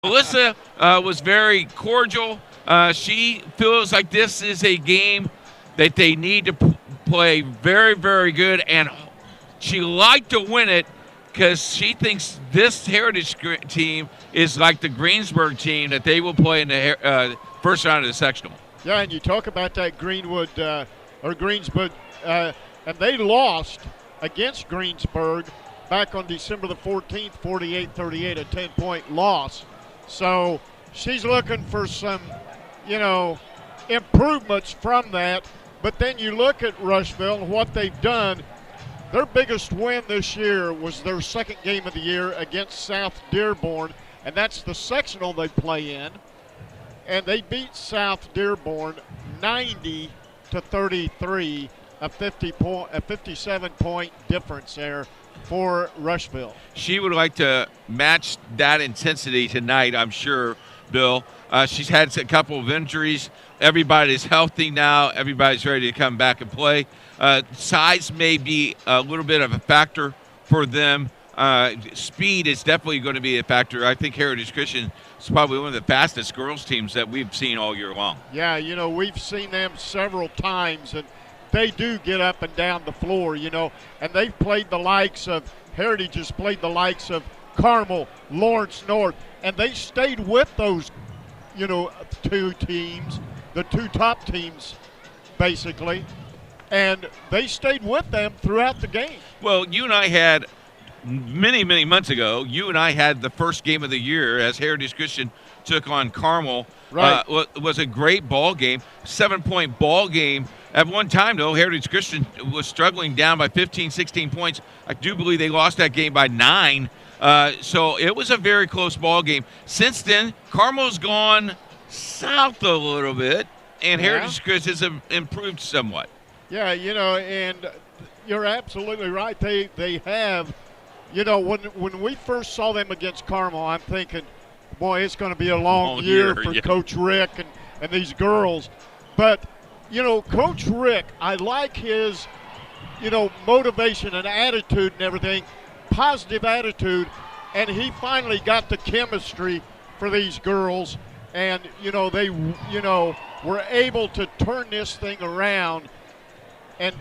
Melissa was very cordial. She feels like this is a game that they need to play very, very good, and she liked to win it because she thinks this Heritage team is like the Greensburg team that they will play in the first round of the sectional. Yeah, and you talk about that Greensburg, and they lost against Greensburg back on December the 14th, 48-38, a 10-point loss. So she's looking for some, improvements from that. But then you look at Rushville and what they've done. Their biggest win this year was their second game of the year against South Dearborn, and that's the sectional they play in. And they beat South Dearborn 90-33, a 57-point difference there for Rushville. She would like to match that intensity tonight, I'm sure, Bill. She's had a couple of injuries. Everybody's healthy now. Everybody's ready to come back and play. Size may be a little bit of a factor for them. Speed is definitely going to be a factor. I think Heritage Christian is probably one of the fastest girls teams that we've seen all year long. Yeah, we've seen them several times, and they do get up and down the floor, and they've played the likes of Heritage has played the likes of Carmel, Lawrence North, and they stayed with those, two teams, the two top teams, basically, and they stayed with them throughout the game. Well, you and I had many, many months ago, you and I had the first game of the year as Heritage Christian took on Carmel. Right. It was a great ball game, 7-point ball game. At one time, though, Heritage Christian was struggling down by 15, 16 points. I do believe they lost that game by 9. So it was a very close ball game. Since then, Carmel's gone south a little bit, and Heritage Christian has improved somewhat. Yeah, and you're absolutely right. They have, when we first saw them against Carmel, I'm thinking, boy, it's going to be a long year for Coach Rick and these girls. But, Coach Rick, I like his, motivation and attitude and everything, positive attitude, and he finally got the chemistry for these girls. And, they, were able to turn this thing around. And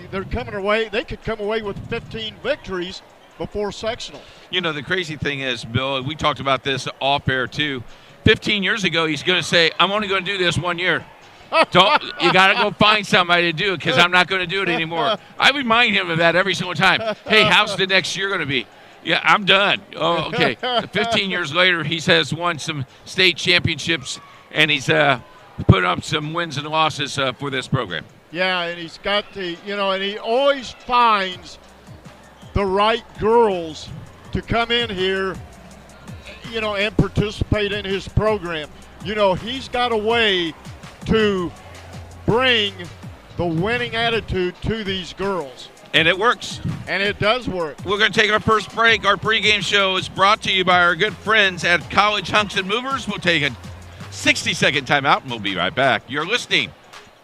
they're coming away. They could come away with 15 victories before sectional. The crazy thing is, Bill, we talked about this off air too. 15 years ago, he's going to say, I'm only going to do this 1 year. You got to go find somebody to do it because I'm not going to do it anymore. I remind him of that every single time. Hey, how's the next year going to be? Yeah, I'm done. Oh, okay. 15 years later, he has won some state championships, and he's put up some wins and losses for this program. Yeah, and he's got and he always finds the right girls to come in here, and participate in his program. He's got a way to bring the winning attitude to these girls. And it works. And it does work. We're going to take our first break. Our pregame show is brought to you by our good friends at College Hunks and Movers. We'll take a 60-second timeout, and we'll be right back. You're listening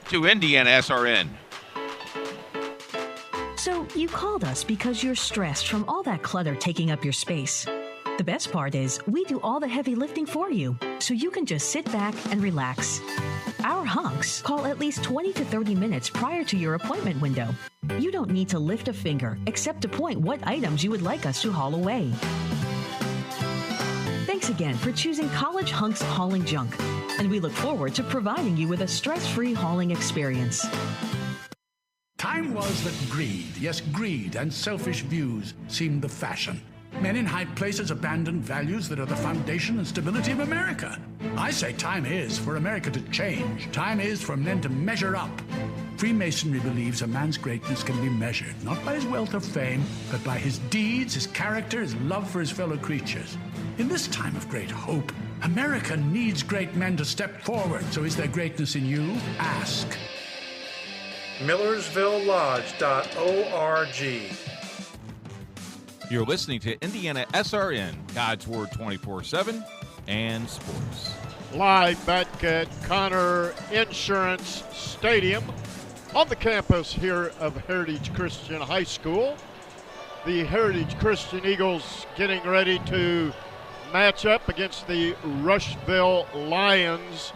to Indiana SRN. So you called us because you're stressed from all that clutter taking up your space. The best part is we do all the heavy lifting for you, so you can just sit back and relax. Our hunks call at least 20 to 30 minutes prior to your appointment window. You don't need to lift a finger except to point what items you would like us to haul away. Thanks again for choosing College Hunks Hauling Junk, and we look forward to providing you with a stress-free hauling experience. Time was that greed, yes, greed and selfish views seemed the fashion. Men in high places abandoned values that are the foundation and stability of America. I say time is for America to change. Time is for men to measure up. Freemasonry believes a man's greatness can be measured, not by his wealth or fame, but by his deeds, his character, his love for his fellow creatures. In this time of great hope, America needs great men to step forward. So is there greatness in you? Ask. MillersvilleLodge.org. You're listening to Indiana SRN, God's Word 24/7 and sports. Live back at Connor Insurance Stadium on the campus here of Heritage Christian High School. The Heritage Christian Eagles getting ready to matchup against the Rushville Lions.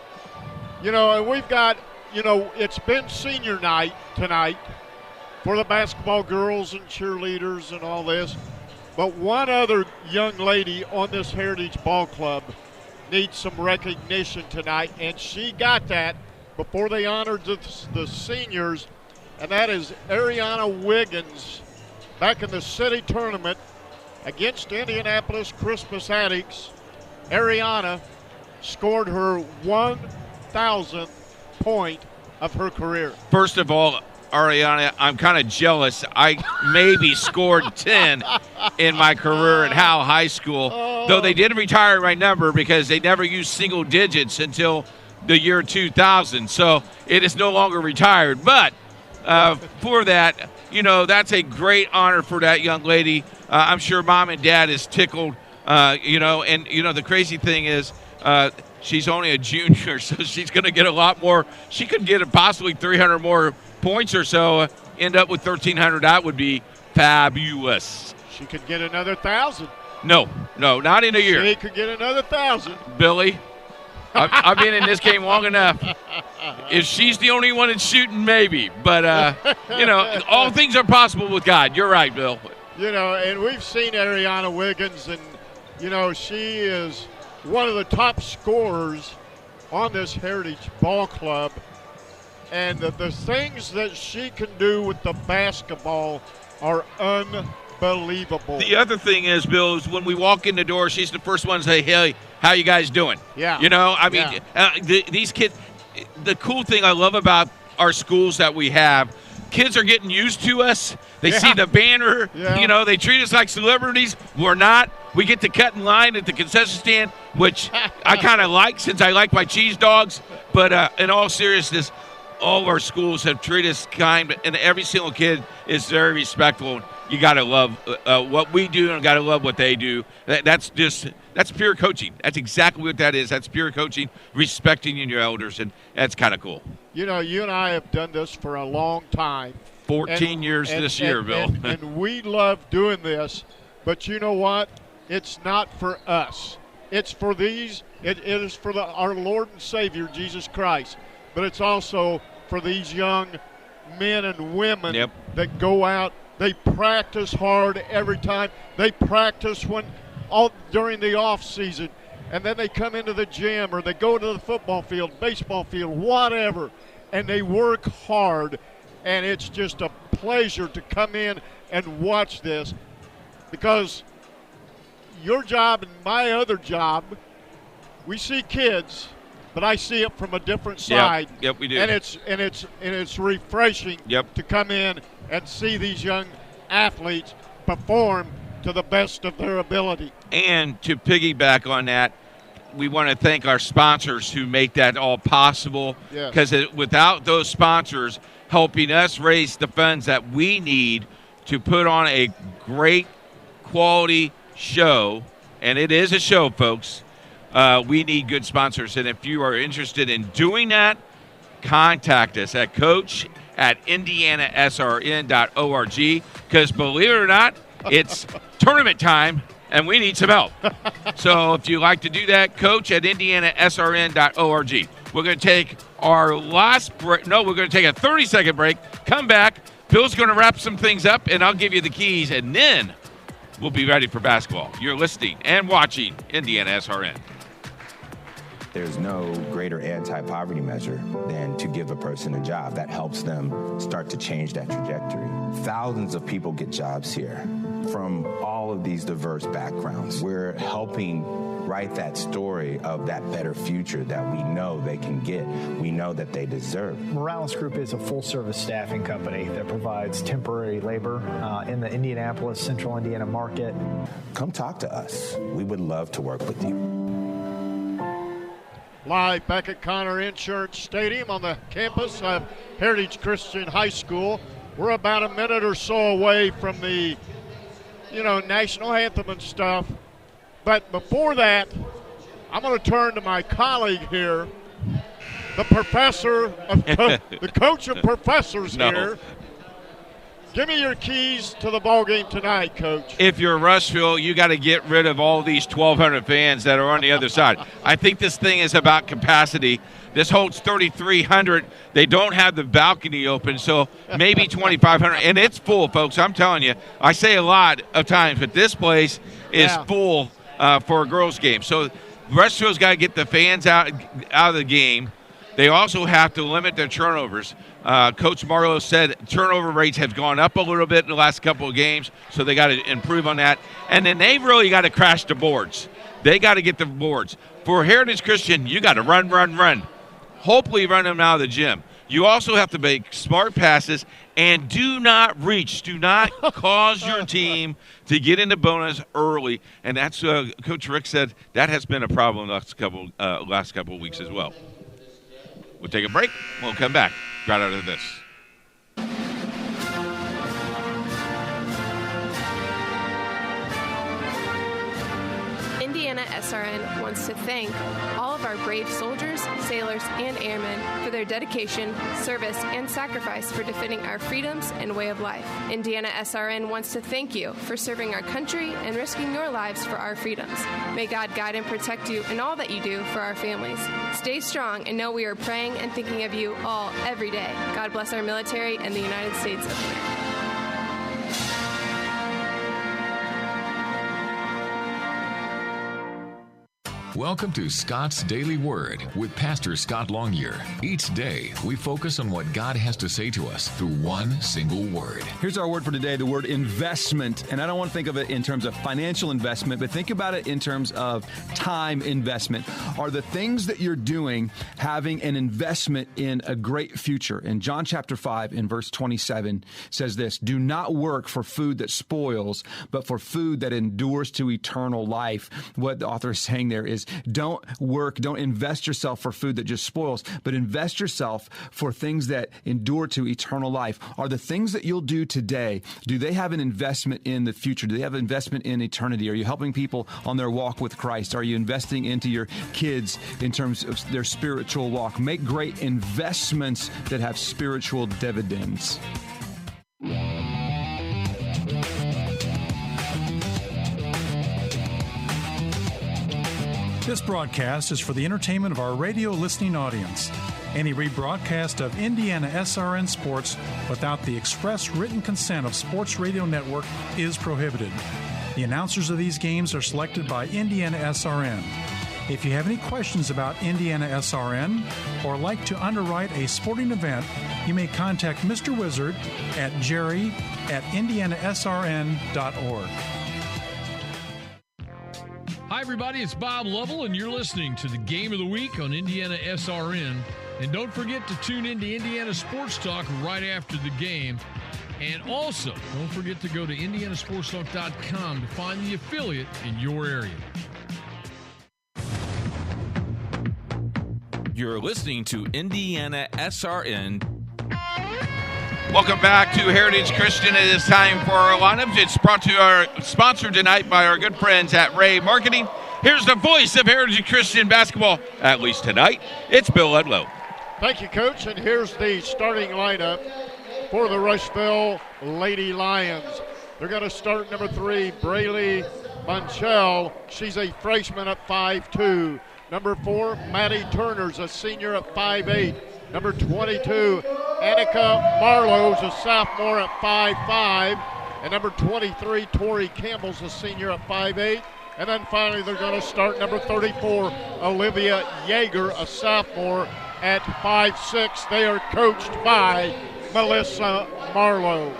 And we've got, it's been senior night tonight for the basketball girls and cheerleaders and all this. But one other young lady on this Heritage Ball Club needs some recognition tonight, and she got that before they honored the seniors, and that is Ariana Wiggins. Back in the city tournament against Indianapolis Christmas Addicts, Ariana scored her 1,000th point of her career. First of all, Ariana, I'm kind of jealous. I maybe scored 10 in my career at Howe High School, though they did retire my number because they never used single digits until the year 2000. So it is no longer retired. But for that, that's a great honor for that young lady. I'm sure mom and dad is tickled, and the crazy thing is she's only a junior, so she's going to get a lot more. She could get possibly 300 more points or so, end up with 1,300. That would be fabulous. She could get another 1,000. No, not in a year. She could get another 1,000. Billy, I've been in this game long enough. If she's the only one that's shooting, maybe. But, all things are possible with God. You're right, Bill. And we've seen Ariana Wiggins, and, she is one of the top scorers on this Heritage Ball Club. And the things that she can do with the basketball are unbelievable. The other thing is, Bill, is when we walk in the door, she's the first one to say, hey, how you guys doing? Yeah. These kids, the cool thing I love about our schools that we have, kids are getting used to us. They see the banner. Yeah. They treat us like celebrities. We're not. We get to cut in line at the concession stand, which I kind of like since I like my cheese dogs. But in all seriousness, all of our schools have treated us kind, and every single kid is very respectful. You got to love what we do and got to love what they do. That's pure coaching. That's exactly what that is. That's pure coaching, respecting your elders, and that's kind of cool. You and I have done this for a long time. 14 years this year, Bill. And we love doing this, but you know what? It's not for us. It's for these. It is for our Lord and Savior, Jesus Christ. But it's also for these young men and women that go out. They practice hard every time. They practice during the off season, and then they come into the gym or they go to the football field, baseball field, whatever, and they work hard. And it's just a pleasure to come in and watch this, because your job and my other job, we see kids, but I see it from a different side. Yep, we do. And it's refreshing to come in and see these young athletes perform to the best of their ability. And to piggyback on that, we want to thank our sponsors who make that all possible, because without those sponsors helping us raise the funds that we need to put on a great quality show, and it is a show, folks, we need good sponsors. And if you are interested in doing that, contact us at coach@indianasrn.org, because believe it or not, it's tournament time and we need some help. So if you like to do that, coach@indianasrn.org. We're going to take our last break. No, we're going to take a 30-second break. Come back. Bill's going to wrap some things up, and I'll give you the keys, and then we'll be ready for basketball. You're listening and watching Indiana SRN. There's no greater anti-poverty measure than to give a person a job. That helps them start to change that trajectory. Thousands of people get jobs here from all of these diverse backgrounds. We're helping write that story of that better future that we know they can get, we know that they deserve. Morales Group is a full-service staffing company that provides temporary labor in the Indianapolis, Central Indiana market. Come talk to us. We would love to work with you. Live back at Connor Insurance Stadium on the campus of Heritage Christian High School. We're about a minute or so away from the, national anthem and stuff. But before that, I'm going to turn to my colleague here, the professor, the coach of professors here, Give me your keys to the ball game tonight, Coach. If you're Rushville, you got to get rid of all these 1,200 fans that are on the other side. I think this thing is about capacity. This holds 3,300. They don't have the balcony open, so maybe 2,500. And it's full, folks. I'm telling you. I say a lot of times, but this place is full for a girls' game. So Rushville's got to get the fans out of the game. They also have to limit their turnovers. Coach Marlowe said turnover rates have gone up a little bit in the last couple of games, so they got to improve on that. And then they really got to crash the boards. They got to get the boards. For Heritage Christian, you got to run. Hopefully run them out of the gym. You also have to make smart passes and do not reach. Do not cause your team to get into bonus early. And that's Coach Rick said that has been a problem the last couple of weeks as well. We'll take a break. We'll come back right out of this. Indiana SRN wants to thank all of our brave soldiers, sailors, and airmen for their dedication, service, and sacrifice for defending our freedoms and way of life. Indiana SRN wants to thank you for serving our country and risking your lives for our freedoms. May God guide and protect you in all that you do for our families. Stay strong and know we are praying and thinking of you all every day. God bless our military and the United States of America. Welcome to Scott's Daily Word with Pastor Scott Longyear. Each day, we focus on what God has to say to us through one single word. Here's our word for today, the word investment. And I don't want to think of it in terms of financial investment, but think about it in terms of time investment. Are the things that you're doing having an investment in a great future? And John chapter 5 in verse 27 says this, "Do not work for food that spoils, but for food that endures to eternal life." What the author is saying there is, don't invest yourself for food that just spoils, but invest yourself for things that endure to eternal life. Are the things that you'll do today, do they have an investment in the future? Do they have an investment in eternity? Are you helping people on their walk with Christ? Are you investing into your kids in terms of their spiritual walk? Make great investments that have spiritual dividends. This broadcast is for the entertainment of our radio listening audience. Any rebroadcast of Indiana SRN Sports without the express written consent of Sports Radio Network is prohibited. The announcers of these games are selected by Indiana SRN. If you have any questions about Indiana SRN or like to underwrite a sporting event, you may contact Mr. Wizard at jerry@indianasrn.org. Hi, everybody. It's Bob Lovell, and you're listening to the Game of the Week on Indiana SRN. And don't forget to tune in to Indiana Sports Talk right after the game. And also, don't forget to go to indianasportstalk.com to find the affiliate in your area. You're listening to Indiana SRN. Welcome back to Heritage Christian. It is time for our lineups. It's sponsored tonight by our good friends at Ray Marketing. Here's the voice of Heritage Christian basketball, at least tonight. It's Bill Ludlow. Thank you, Coach. And here's the starting lineup for the Rushville Lady Lions. They're going to start number 3, Braylee Monchel. She's a freshman at 5'2". Number 4, Maddie Turner's a senior at 5'8". Number 22, Annika Marlowe's a sophomore at 5'5". And number 23, Tori Campbell's a senior at 5'8". And then finally they're going to start number 34, Olivia Yeager, a sophomore at 5'6". They are coached by Melissa Marlowe.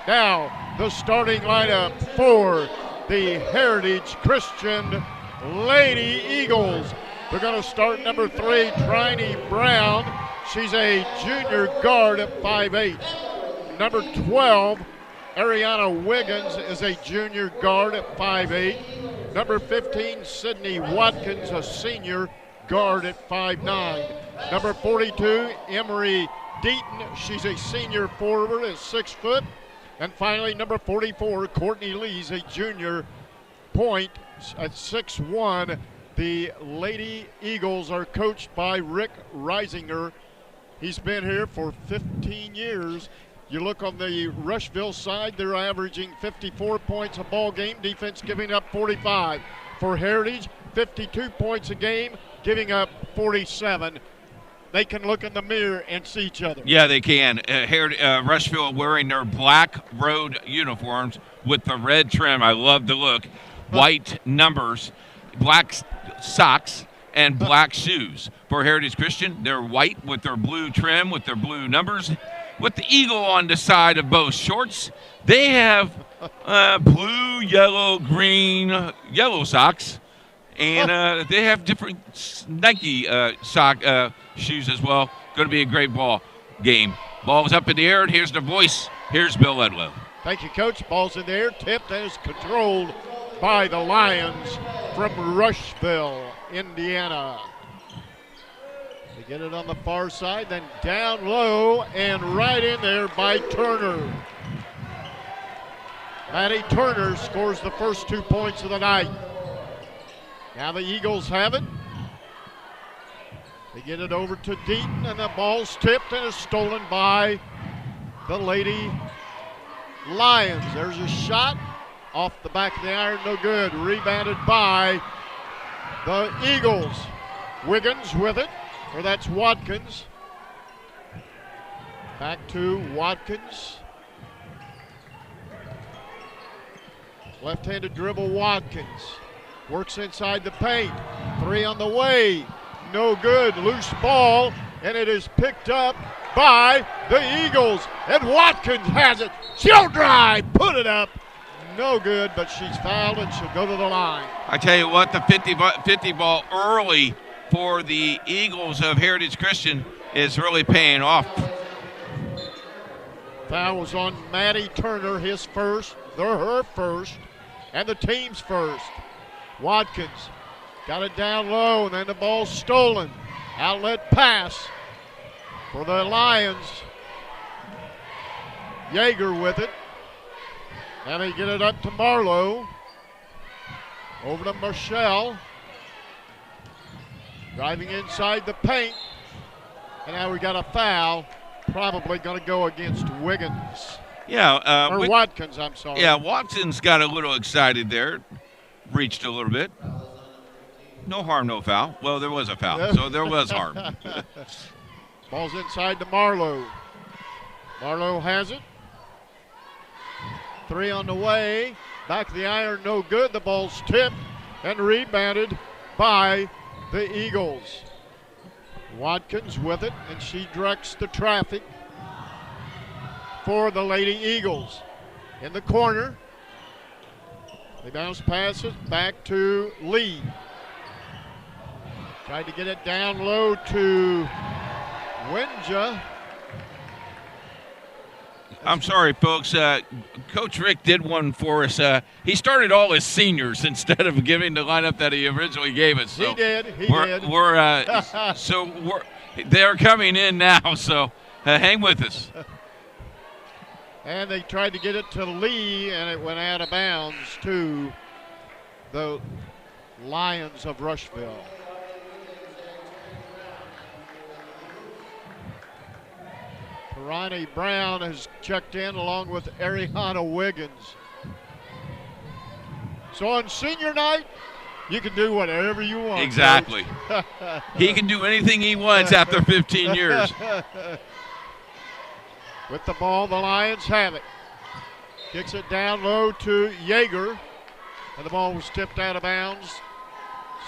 Now, the starting lineup for the Heritage Christian Lady Eagles. They're going to start number 3, Trinity Brown. She's a junior guard at 5'8". Number 12, Ariana Wiggins is a junior guard at 5'8". Number 15, Sydney Watkins, a senior guard at 5'9". Number 42, Emery Deaton. She's a senior forward at 6 foot. And finally, number 44, Courtney Lee's a junior point at 6'1". The Lady Eagles are coached by Rick Reisinger. He's been here for 15 years. You look on the Rushville side, they're averaging 54 points a ball game, defense giving up 45. For Heritage, 52 points a game, giving up 47. They can look in the mirror and see each other. Yeah, they can. Rushville wearing their black road uniforms with the red trim. I love the look. White numbers, black socks, and black shoes. For Heritage Christian, they're white with their blue trim, with their blue numbers. With the eagle on the side of both shorts, they have blue, yellow, green, yellow socks. And they have different Nike shoes as well. Going to be a great ball game. Ball's up in the air, and here's the voice. Here's Bill Edlow. Thank you, Coach. Ball's in the air, tipped, and is controlled by the Lions from Rushville, Indiana. They get it on the far side, then down low and right in there by Turner. Maddie Turner scores the first 2 points of the night. Now the Eagles have it. They get it over to Deaton, and the ball's tipped and is stolen by the Lady Lions. There's a shot off the back of the iron, no good. Rebounded by the Eagles. Wiggins with it, or that's Watkins. Back to Watkins. Left-handed dribble, Watkins. Works inside the paint. 3 on the way. No good. Loose ball, and it is picked up by the Eagles. And Watkins has it. She'll drive. Put it up. No good, but she's fouled, and she'll go to the line. I tell you what, the 50 ball early for the Eagles of Heritage Christian is really paying off. Foul was on Maddie Turner, his first. They're her first, and the team's first. Watkins got it down low, and then the ball's stolen. Outlet pass for the Lions. Yeager with it. And they get it up to Marlowe. Over to Michelle. Driving inside the paint. And now we got a foul. Probably going to go against Wiggins. Yeah. Or Watkins, I'm sorry. Yeah, Watkins got a little excited there. Reached a little bit. No harm, no foul. Well, there was a foul, so there was harm. Ball's inside to Marlowe. Marlowe has it. 3 on the way. Back of the iron, no good. The ball's tipped and rebounded by the Eagles. Watkins with it, and she directs the traffic for the Lady Eagles. In the corner. They bounce passes back to Lee. Tried to get it down low to Winja. I'm sorry, folks. Coach Rick did one for us. He started all his seniors instead of giving the lineup that he originally gave us. So he did. They're coming in now, so hang with us. And they tried to get it to Lee, and it went out of bounds to the Lions of Rushville. Ronnie Brown has checked in along with Ariana Wiggins. So on senior night, you can do whatever you want. Exactly. He can do anything he wants after 15 years. With the ball, the Lions have it. Kicks it down low to Yeager, and the ball was tipped out of bounds.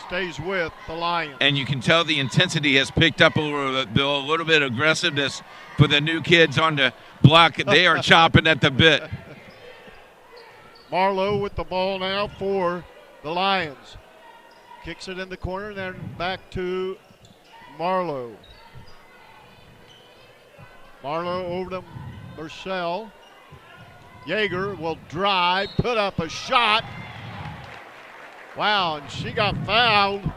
Stays with the Lions. And you can tell the intensity has picked up a little bit, Bill. A little bit of aggressiveness for the new kids on the block. They are chomping at the bit. Marlowe with the ball now for the Lions. Kicks it in the corner, then back to Marlowe. Marlowe over to Marcel. Yeager will drive, put up a shot. Wow, and she got fouled.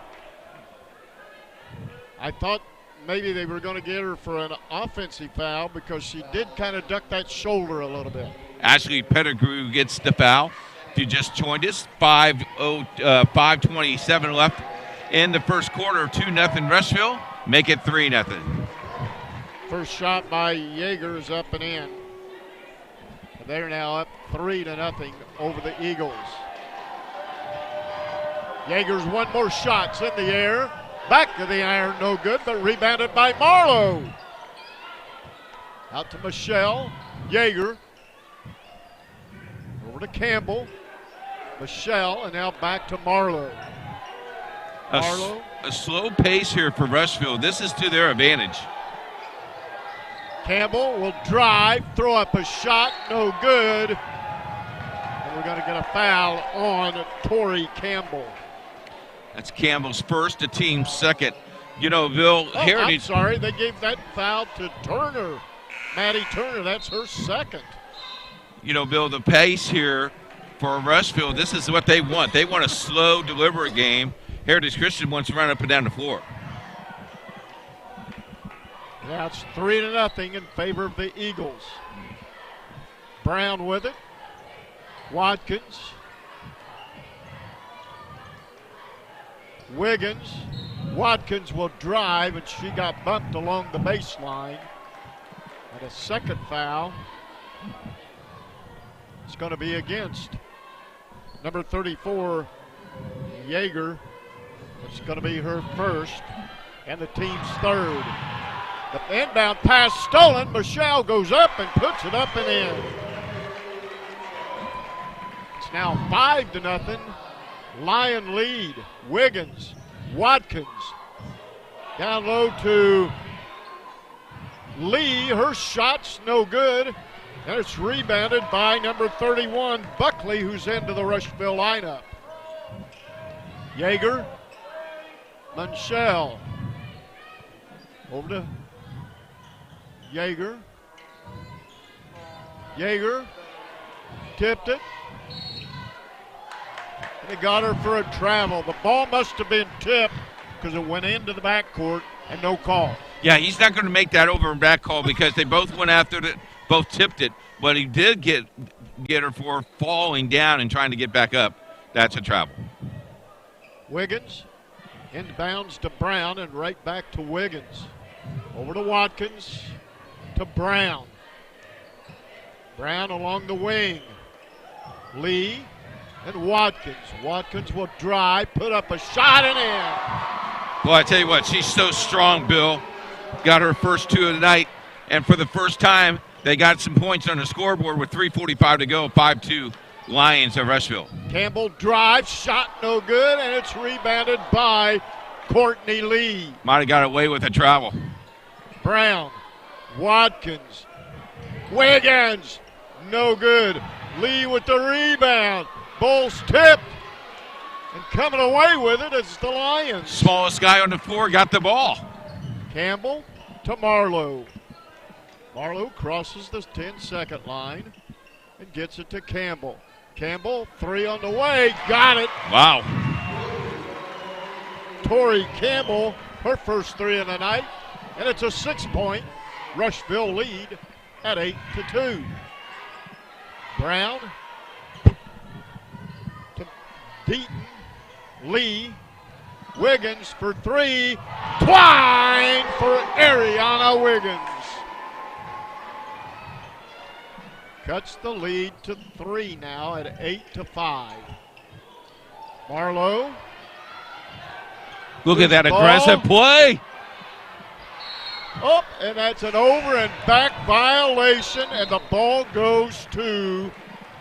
I thought maybe they were going to get her for an offensive foul because she did kind of duck that shoulder a little bit. Ashley Pettigrew gets the foul. If you just joined us, 5:27 left in the first quarter, 2-0 Rushville. Make it 3-0. First shot by Yeager is up and in. They're now up 3-0 over the Eagles. Yeager's one more shot's in the air. Back of the iron, no good, but rebounded by Marlowe. Out to Michelle. Yeager. Over to Campbell. Michelle, and now back to Marlowe. Marlowe. A slow pace here for Rushville. This is to their advantage. Campbell will drive, throw up a shot, no good. And we're going to get a foul on Torrey Campbell. That's Campbell's first, the team's second. You know, Bill, Heritage. I'm sorry, they gave that foul to Turner. Maddie Turner, that's her second. You know, Bill, the pace here for Rushville, this is what they want. They want a slow, deliberate game. Heritage Christian wants to run up and down the floor. Now it's 3-0 in favor of the Eagles. Brown with it. Watkins. Wiggins. Watkins will drive, and she got bumped along the baseline. And a second foul. It's going to be against number 34, Yeager. It's going to be her first and the team's third. The inbound pass stolen. Michelle goes up and puts it up and in. It's now 5-0. Lion lead. Wiggins. Watkins. Down low to Lee. Her shot's no good. And it's rebounded by number 31, Buckley, who's into the Rushville lineup. Yeager. Michelle. Over to Yeager. Yeager tipped it. And they got her for a travel. The ball must have been tipped because it went into the backcourt and no call. Yeah, he's not going to make that over and back call because they both went after it, both tipped it. But he did get her for falling down and trying to get back up. That's a travel. Wiggins inbounds to Brown and right back to Wiggins. Over to Watkins. To Brown. Brown along the wing. Lee and Watkins. Watkins will drive, put up a shot and in. Well, I tell you what, she's so strong, Bill. Got her first two of the night, and for the first time, they got some points on the scoreboard with 3:45 to go, 5-2 Lions of Rushville. Campbell drives, shot no good, and it's rebounded by Courtney Lee. Might have got away with a travel. Brown. Watkins. Wiggins. No good. Lee with the rebound. Bulls tipped. And coming away with it is the Lions. Smallest guy on the floor got the ball. Campbell to Marlowe. Marlowe crosses the 10-second line and gets it to Campbell. Campbell, three on the way. Got it. Wow. Torrey Campbell, her first three of the night. And it's a 6-point Rushville lead at 8-2. Brown to Deaton. Lee. Wiggins for three. Twine for Ariana Wiggins. Cuts the lead to 3 now at 8-5. Marlowe. Look at that aggressive play. Oh, and that's an over and back violation, and the ball goes to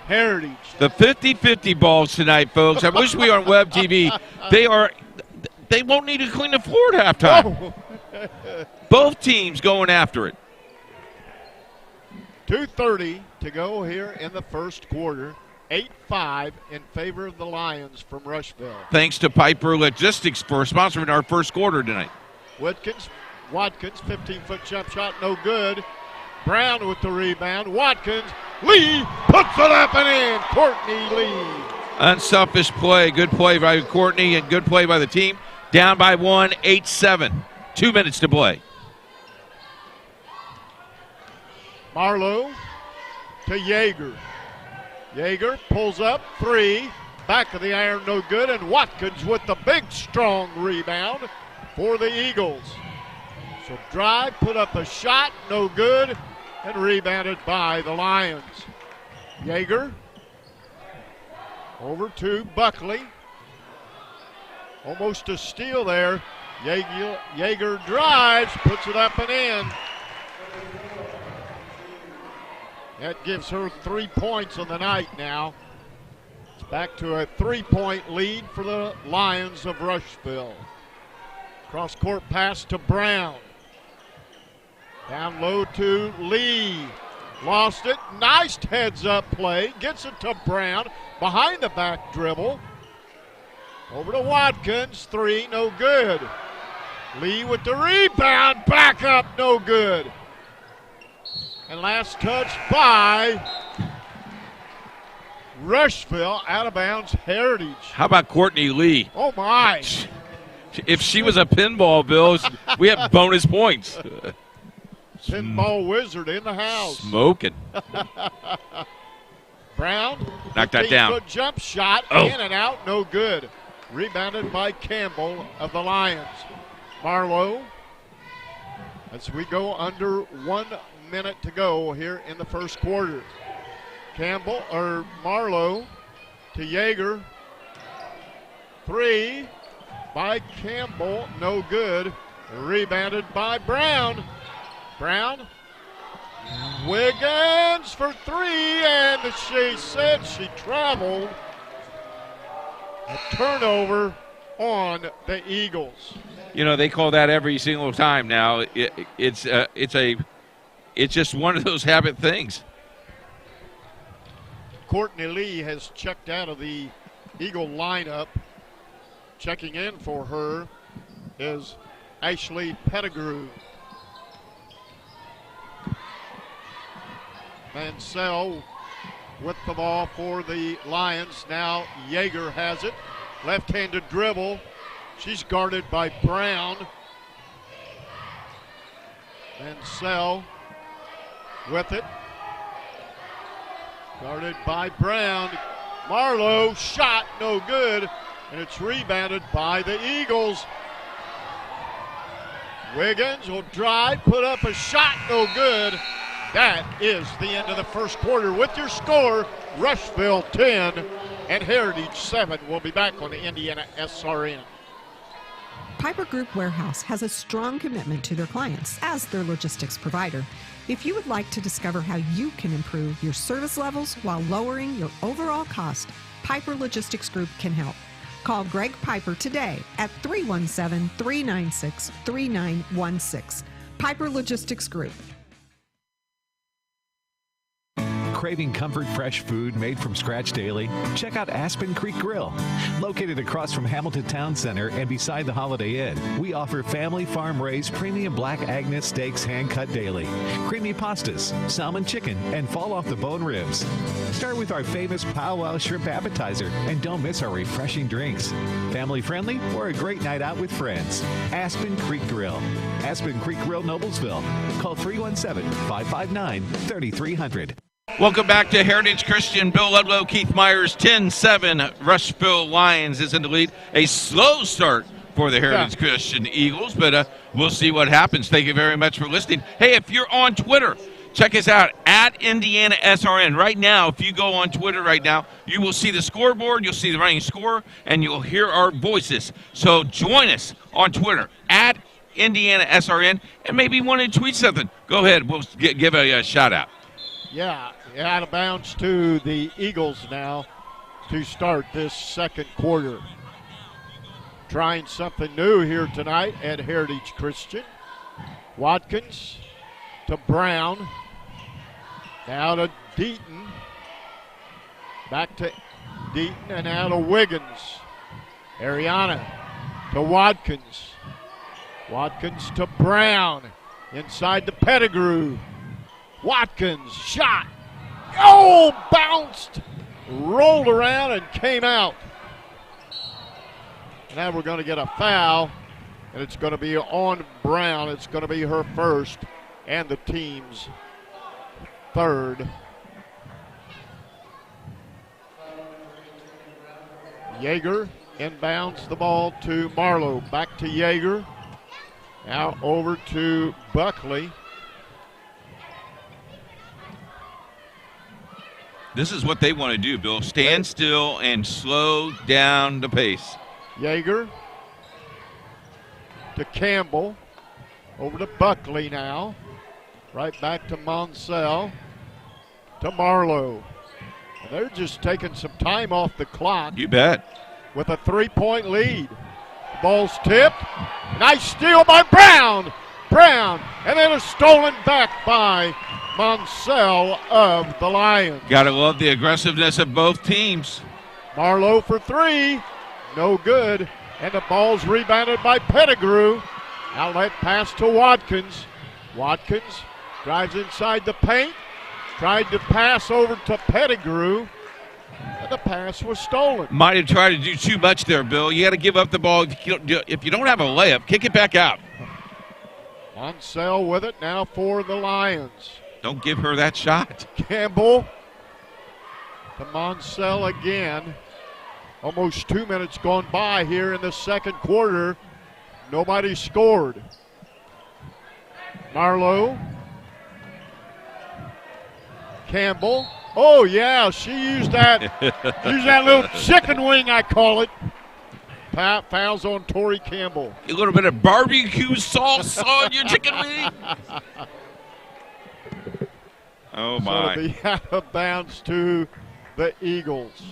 Heritage. The 50-50 balls tonight, folks. I wish we were on web TV. They won't need to clean the floor at halftime. Oh. Both teams going after it. 2:30 to go here in the first quarter. 8-5 in favor of the Lions from Rushville. Thanks to Piper Logistics for sponsoring our first quarter tonight. Watkins, 15-foot jump shot, no good. Brown with the rebound. Watkins, Lee puts it up and in. Courtney Lee. Unselfish play. Good play by Courtney and good play by the team. Down by 1, 8-7. 2 minutes to play. Marlowe to Yeager. Yeager pulls up, 3. Back of the iron, no good. And Watkins with the big, strong rebound for the Eagles. So drive, put up a shot, no good. And rebounded by the Lions. Yeager over to Buckley. Almost a steal there. Yeager drives, puts it up and in. That gives her 3 points on the night now. It's back to a 3-point lead for the Lions of Rushville. Cross-court pass to Brown. Down low to Lee. Lost it. Nice heads-up play. Gets it to Brown. Behind the back dribble. Over to Watkins. 3, no good. Lee with the rebound. Back up, no good. And last touch by Rushville. Out of bounds, Heritage. How about Courtney Lee? Oh, my. If she was a pinball, Bill, we have bonus points. Pinball wizard in the house. Smoking. Brown. Knocked that down. Good jump shot. Oh. In and out. No good. Rebounded by Campbell of the Lions. Marlowe. As we go under 1 minute to go here in the first quarter. Marlowe to Yeager. 3 by Campbell. No good. Rebounded by Brown. Brown, Wiggins for 3, and she said she traveled. A turnover on the Eagles. You know, they call that every single time now. It's just one of those habit things. Courtney Lee has checked out of the Eagle lineup. Checking in for her is Ashley Pettigrew. Mansell with the ball for the Lions. Now Yeager has it. Left-handed dribble. She's guarded by Brown. Mansell with it. Guarded by Brown. Marlowe shot, no good. And it's rebounded by the Eagles. Wiggins will drive, put up a shot, no good. That is the end of the first quarter. With your score, Rushville 10 and Heritage 7. We'll be back on the Indiana SRN. Piper Group Warehouse has a strong commitment to their clients as their logistics provider. If you would like to discover how you can improve your service levels while lowering your overall cost, Piper Logistics Group can help. Call Greg Piper today at 317-396-3916. Piper Logistics Group. Craving comfort fresh food made from scratch daily? Check out Aspen Creek Grill. Located across from Hamilton Town Center and beside the Holiday Inn, we offer family farm-raised premium black Agnes steaks hand-cut daily, creamy pastas, salmon chicken, and fall-off-the-bone ribs. Start with our famous powwow shrimp appetizer, and don't miss our refreshing drinks. Family-friendly or a great night out with friends. Aspen Creek Grill. Aspen Creek Grill, Noblesville. Call 317-559-3300. Welcome back to Heritage Christian. Bill Ludlow, Keith Myers, 10-7. Rushville Lions is in the lead. A slow start for the Heritage Christian Eagles, but we'll see what happens. Thank you very much for listening. Hey, if you're on Twitter, check us out at Indiana SRN. Right now, if you go on Twitter right now, you will see the scoreboard, you'll see the running score, and you'll hear our voices. So join us on Twitter at Indiana SRN, and maybe you want to tweet something. Go ahead. We'll give a shout out. Yeah, out of bounds to the Eagles now to start this second quarter. Trying something new here tonight at Heritage Christian. Watkins to Brown. Now to Deaton. Back to Deaton and now to Wiggins. Ariana to Watkins. Watkins to Brown. Inside to Pettigrew. Watkins shot. Oh, bounced, rolled around, and came out. Now we're going to get a foul, and it's going to be on Brown. It's going to be her first and the team's third. Yeager inbounds the ball to Marlowe. Back to Yeager. Now over to Buckley. This is what they want to do, Bill. Stand still and slow down the pace. Yeager to Campbell. Over to Buckley now. Right back to Monsell. To Marlowe. And they're just taking some time off the clock. You bet. With a 3-point lead. Ball's tipped. Nice steal by Brown. Brown. And then it's stolen back by Monsell of the Lions. Got to love the aggressiveness of both teams. Marlowe for 3. No good. And the ball's rebounded by Pettigrew. Outlet pass to Watkins. Watkins drives inside the paint. Tried to pass over to Pettigrew. And the pass was stolen. Might have tried to do too much there, Bill. You got to give up the ball. If you don't have a layup, kick it back out. Monsell with it now for the Lions. Don't give her that shot. Campbell to Monsell again. Almost 2 minutes gone by here in the second quarter. Nobody scored. Marlowe. Campbell. Oh, yeah, she used that little chicken wing, I call it. Fouls on Torrey Campbell. A little bit of barbecue sauce on your chicken wing. Oh, my. So it'll be out of bounds to the Eagles.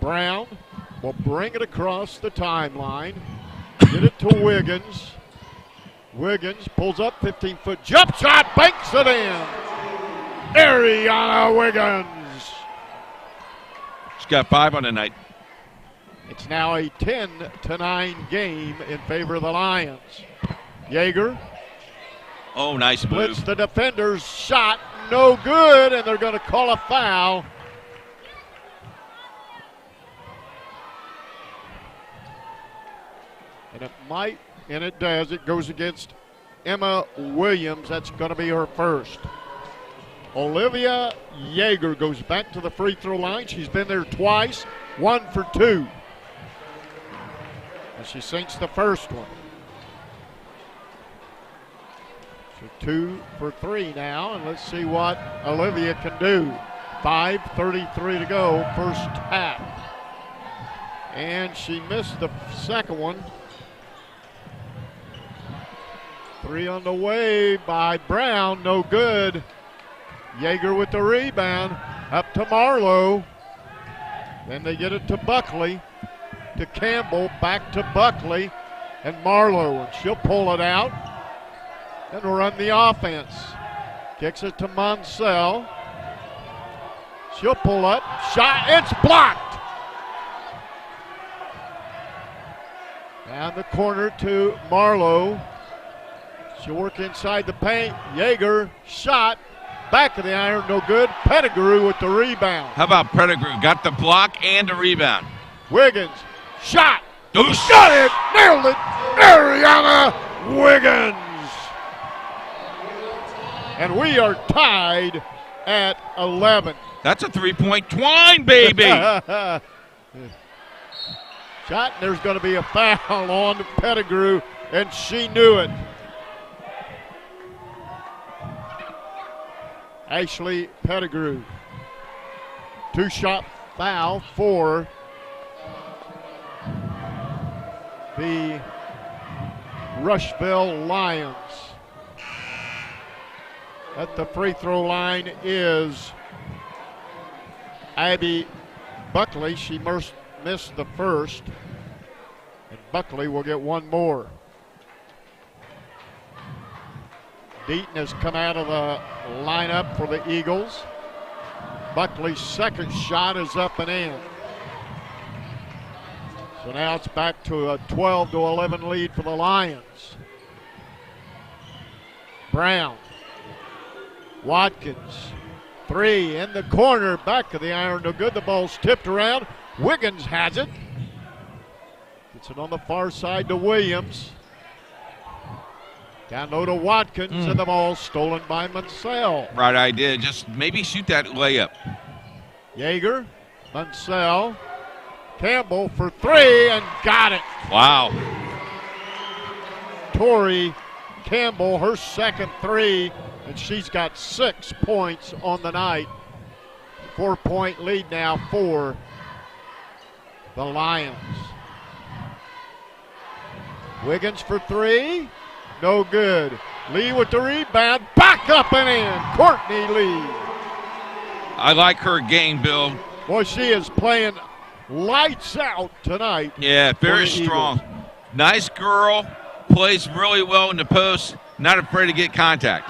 Brown will bring it across the timeline. Get it to Wiggins. Wiggins pulls up, 15-foot jump shot, banks it in. Ariana Wiggins. She's got 5 on the night. It's now a 10-9 game in favor of the Lions. Yeager. Oh, nice move. Blitz the defenders, shot, no good, and they're going to call a foul. And it might, and it does, it goes against Emma Williams. That's going to be her first. Olivia Yeager goes back to the free throw line. She's been there twice, 1 for 2. And she sinks the first one. So 2 for 3 now, and let's see what Olivia can do. 5:33 to go, first half. And she missed the second one. 3 on the way by Brown, no good. Yeager with the rebound, up to Marlowe. Then they get it to Buckley, to Campbell, back to Buckley, and Marlowe. And she'll pull it out and run the offense. Kicks it to Monsell. She'll pull up, shot, it's blocked. Down the corner to Marlowe. She'll work inside the paint. Yeager, shot, back of the iron, no good. Pettigrew with the rebound. How about Pettigrew? Got the block and the rebound. Wiggins, shot. Deuce. Got it, nailed it. Ariana Wiggins. And we are tied at 11. That's a 3-point twine, baby. Shot, and there's going to be a foul on Pettigrew, and she knew it. Ashley Pettigrew. 2-shot foul for the Rushville Lions. At the free throw line is Abby Buckley. She missed the first, and Buckley will get one more. Deaton has come out of the lineup for the Eagles. Buckley's second shot is up and in. So now it's back to a 12-11 lead for the Lions. Brown. Watkins. 3 in the corner, back of the iron, no good. The ball's tipped around. Wiggins has it. Gets it on the far side to Williams. Down low to Watkins, and the ball stolen by Monsell. Right idea. Just maybe shoot that layup. Yeager, Monsell, Campbell for 3, and got it. Wow. Torrey Campbell, her second 3 and she's got 6 points on the night. 4-point lead now for the Lions. Wiggins for 3. No good. Lee with the rebound. Back up and in. Courtney Lee. I like her game, Bill. Boy, she is playing lights out tonight. Yeah, very strong. Nice girl. Plays really well in the post. Not afraid to get contact.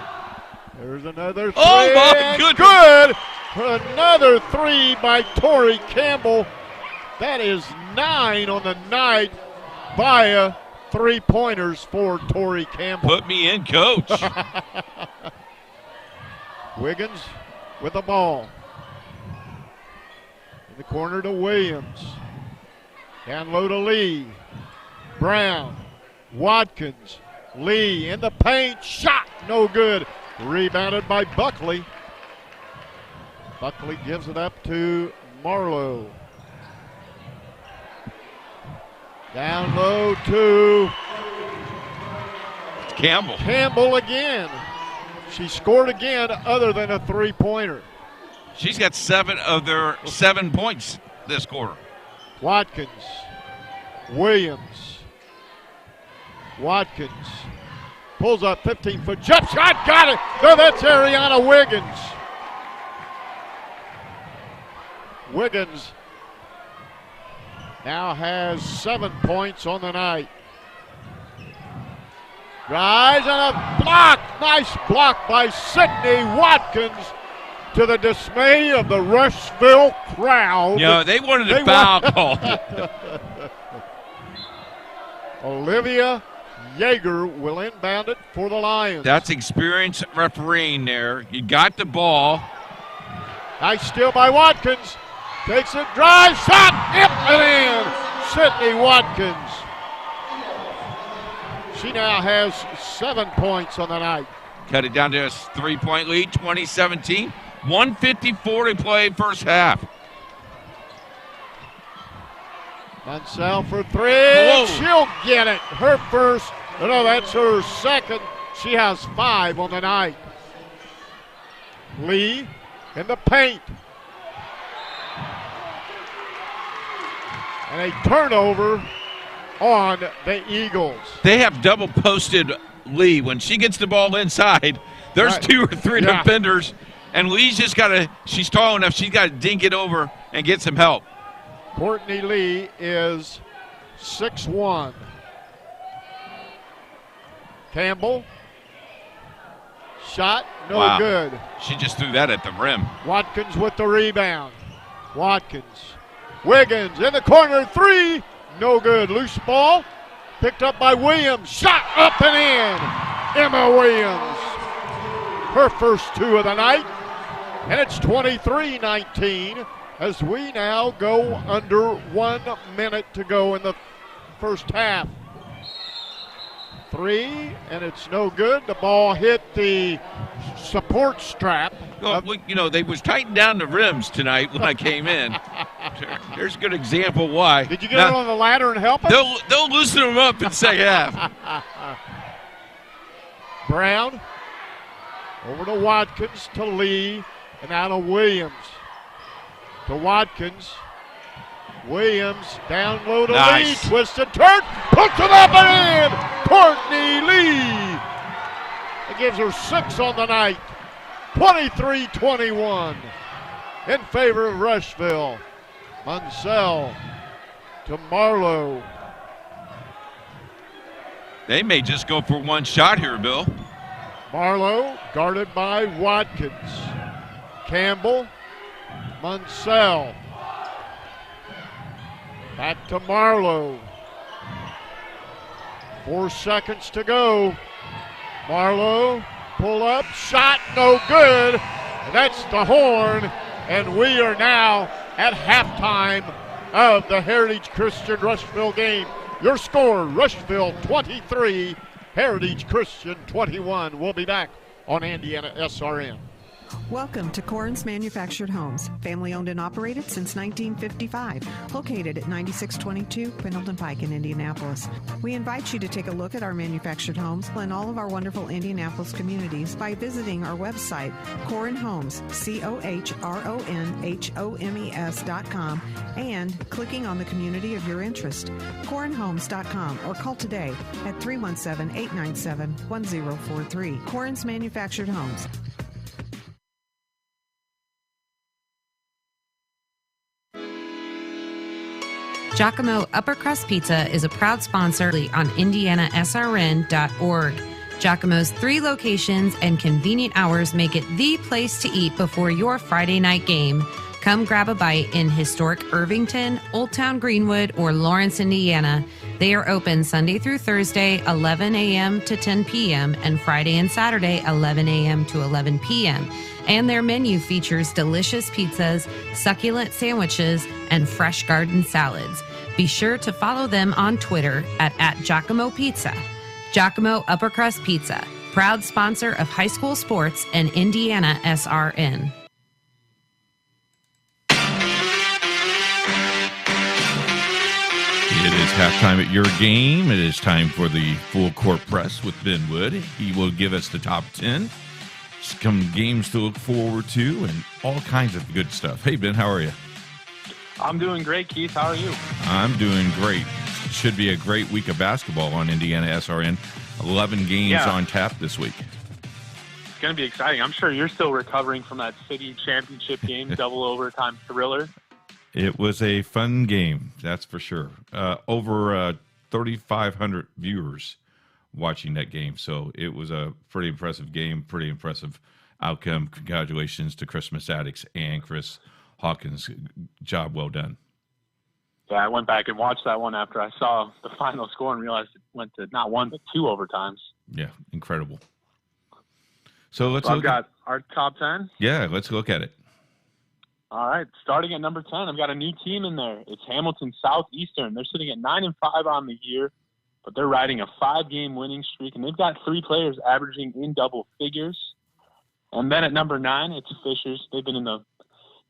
There's another 3. Oh, my goodness. Good. Another 3 by Tori Campbell. That is 9 on the night via 3-pointers for Tori Campbell. Put me in, coach. Wiggins with the ball. In the corner to Williams. Down low to Lee. Brown. Watkins. Lee in the paint. Shot. No good. Rebounded by Buckley. Buckley gives it up to Marlowe. Down low to Campbell. Campbell again. She scored again other than a 3-pointer. She's got 7 of their 7 points this quarter. Watkins. Williams. Watkins. Pulls up 15-foot jump shot. Got it. No, that's Ariana Wiggins. Wiggins now has 7 points on the night. Drives and a block. Nice block by Sydney Watkins to the dismay of the Rushville crowd. They wanted a foul call. Olivia Yeager will inbound it for the Lions. That's experienced refereeing there. You got the ball. Nice steal by Watkins. Takes it, drive, shot, hit and in. Sydney Watkins. She now has 7 points on the night. Cut it down to a 3-point lead, 2017. 154 to play first half. Mansell for 3. Whoa. She'll get it. Her first. No, that's her second. She has 5 on the night. Lee in the paint. And a turnover on the Eagles. They have double posted Lee. When she gets the ball inside, there's 2 or 3 defenders, and Lee's just got to, she's tall enough, she's got to dink it over and get some help. Courtney Lee is 6'1". Campbell. Shot, no good. She just threw that at the rim. Watkins with the rebound. Watkins. Wiggins in the corner, 3. No good. Loose ball. Picked up by Williams. Shot up and in. Emma Williams. Her first 2 of the night. And it's 23-19 as we now go under 1 minute to go in the first half. 3, and it's no good. The ball hit the support strap. Well, they was tightened down the rims tonight when I came in. There's a good example why. Did you get on the ladder and help us? They'll loosen them up in the second half. Brown over to Watkins, to Lee, and out of Williams. To Watkins. Williams down low to Lee. Twisted turn. Puts it up and in. Courtney Lee. It gives her 6 on the night. 23-21 in favor of Rushville. Munsell to Marlowe. They may just go for one shot here, Bill. Marlowe guarded by Watkins. Campbell. Munsell. Back to Marlowe. 4 seconds to go. Marlowe, pull up, shot, no good. That's the horn, and we are now at halftime of the Heritage Christian Rushville game. Your score, Rushville 23, Heritage Christian 21. We'll be back on Indiana SRN. Welcome to Corin's Manufactured Homes, family-owned and operated since 1955, located at 9622 Pendleton Pike in Indianapolis. We invite you to take a look at our manufactured homes and all of our wonderful Indianapolis communities by visiting our website, Corin Homes, CORONHOMES.com, and clicking on the community of your interest, CorinHomes.com, or call today at 317-897-1043. Corin's Manufactured Homes. Giacomo Upper Crust Pizza is a proud sponsor on IndianaSRN.org. Giacomo's 3 locations and convenient hours make it the place to eat before your Friday night game. Come grab a bite in historic Irvington, Old Town Greenwood, or Lawrence, Indiana. They are open Sunday through Thursday, 11 a.m. to 10 p.m., and Friday and Saturday, 11 a.m. to 11 p.m. And their menu features delicious pizzas, succulent sandwiches, and fresh garden salads. Be sure to follow them on Twitter at Giacomo Pizza. Giacomo Upper Crust Pizza, proud sponsor of high school sports and Indiana SRN. It is halftime at your game. It is time for the full court press with Ben Wood. He will give us the top 10. Some games to look forward to and all kinds of good stuff. Hey, Ben, how are you? I'm doing great, Keith. How are you? I'm doing great. Should be a great week of basketball on Indiana SRN. 11 games on tap this week. It's going to be exciting. I'm sure you're still recovering from that city championship game, double overtime thriller. It was a fun game, that's for sure. Over 3,500 viewers watching that game. So it was a pretty impressive game, pretty impressive outcome. Congratulations to Christmas Addicts and Chris Hawkins. Job well done. Yeah, I went back and watched that one after I saw the final score and realized it went to not 1 but 2 overtimes. Yeah, incredible. So I've got our top 10. Yeah, let's look at it. All right, starting at number 10, I've got a new team in there. It's Hamilton Southeastern. They're sitting at 9-5 on the year, but they're riding a 5-game winning streak, and they've got 3 players averaging in double figures. And then at number 9, it's Fishers. They've been in the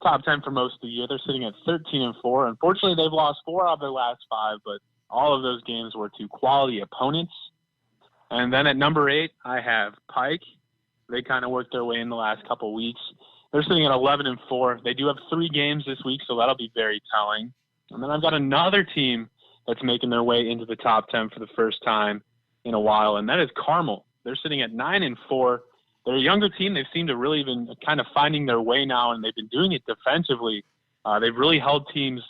top 10 for most of the year. They're sitting at 13-4. Unfortunately, they've lost 4 out of their last 5, but all of those games were to quality opponents. And then at number 8, I have Pike. They kind of worked their way in the last couple of weeks. They're sitting at 11-4. They do have 3 games this week, so that'll be very telling. And then I've got another team that's making their way into the top 10 for the first time in a while, and that is Carmel. They're sitting at 9-4. They're a younger team. They've seemed to really been kind of finding their way now, and they've been doing it defensively. They've really held teams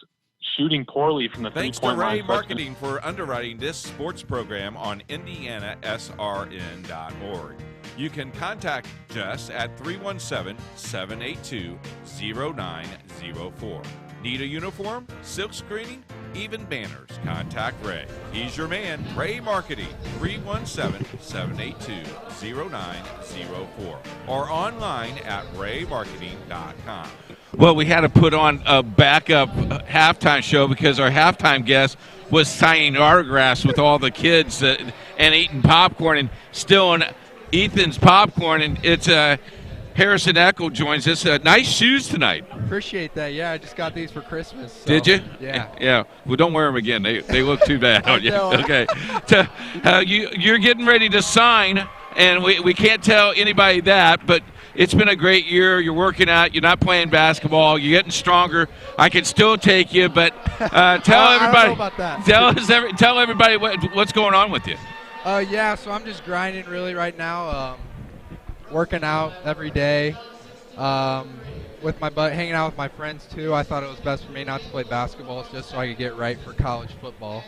shooting poorly from the three-point line. Thanks to Ray Marketing for underwriting this sports program on IndianaSRN.org. You can contact Jess at 317-782-0904. Need a uniform, silk screening, even banners? Contact Ray. He's your man, Ray Marketing, 317-782-0904. Or online at raymarketing.com. Well, we had to put on a backup halftime show because our halftime guest was signing autographs with all the kids and eating popcorn and stealing Ethan's popcorn. And it's Harrison Eckel joins us. Nice shoes tonight. Appreciate that. Yeah, I just got these for Christmas. So, did you? Yeah. Yeah. Well, don't wear them again. They look too bad on you. Okay. You're getting ready to sign, and we can't tell anybody that, but it's been a great year. You're working out. You're not playing basketball. You're getting stronger. I can still take you, but tell everybody. I don't know about that. Tell everybody what's going on with you. Yeah. So I'm just grinding really right now. Working out every day. With hanging out with my friends too. I thought it was best for me not to play basketball just so I could get right for college football.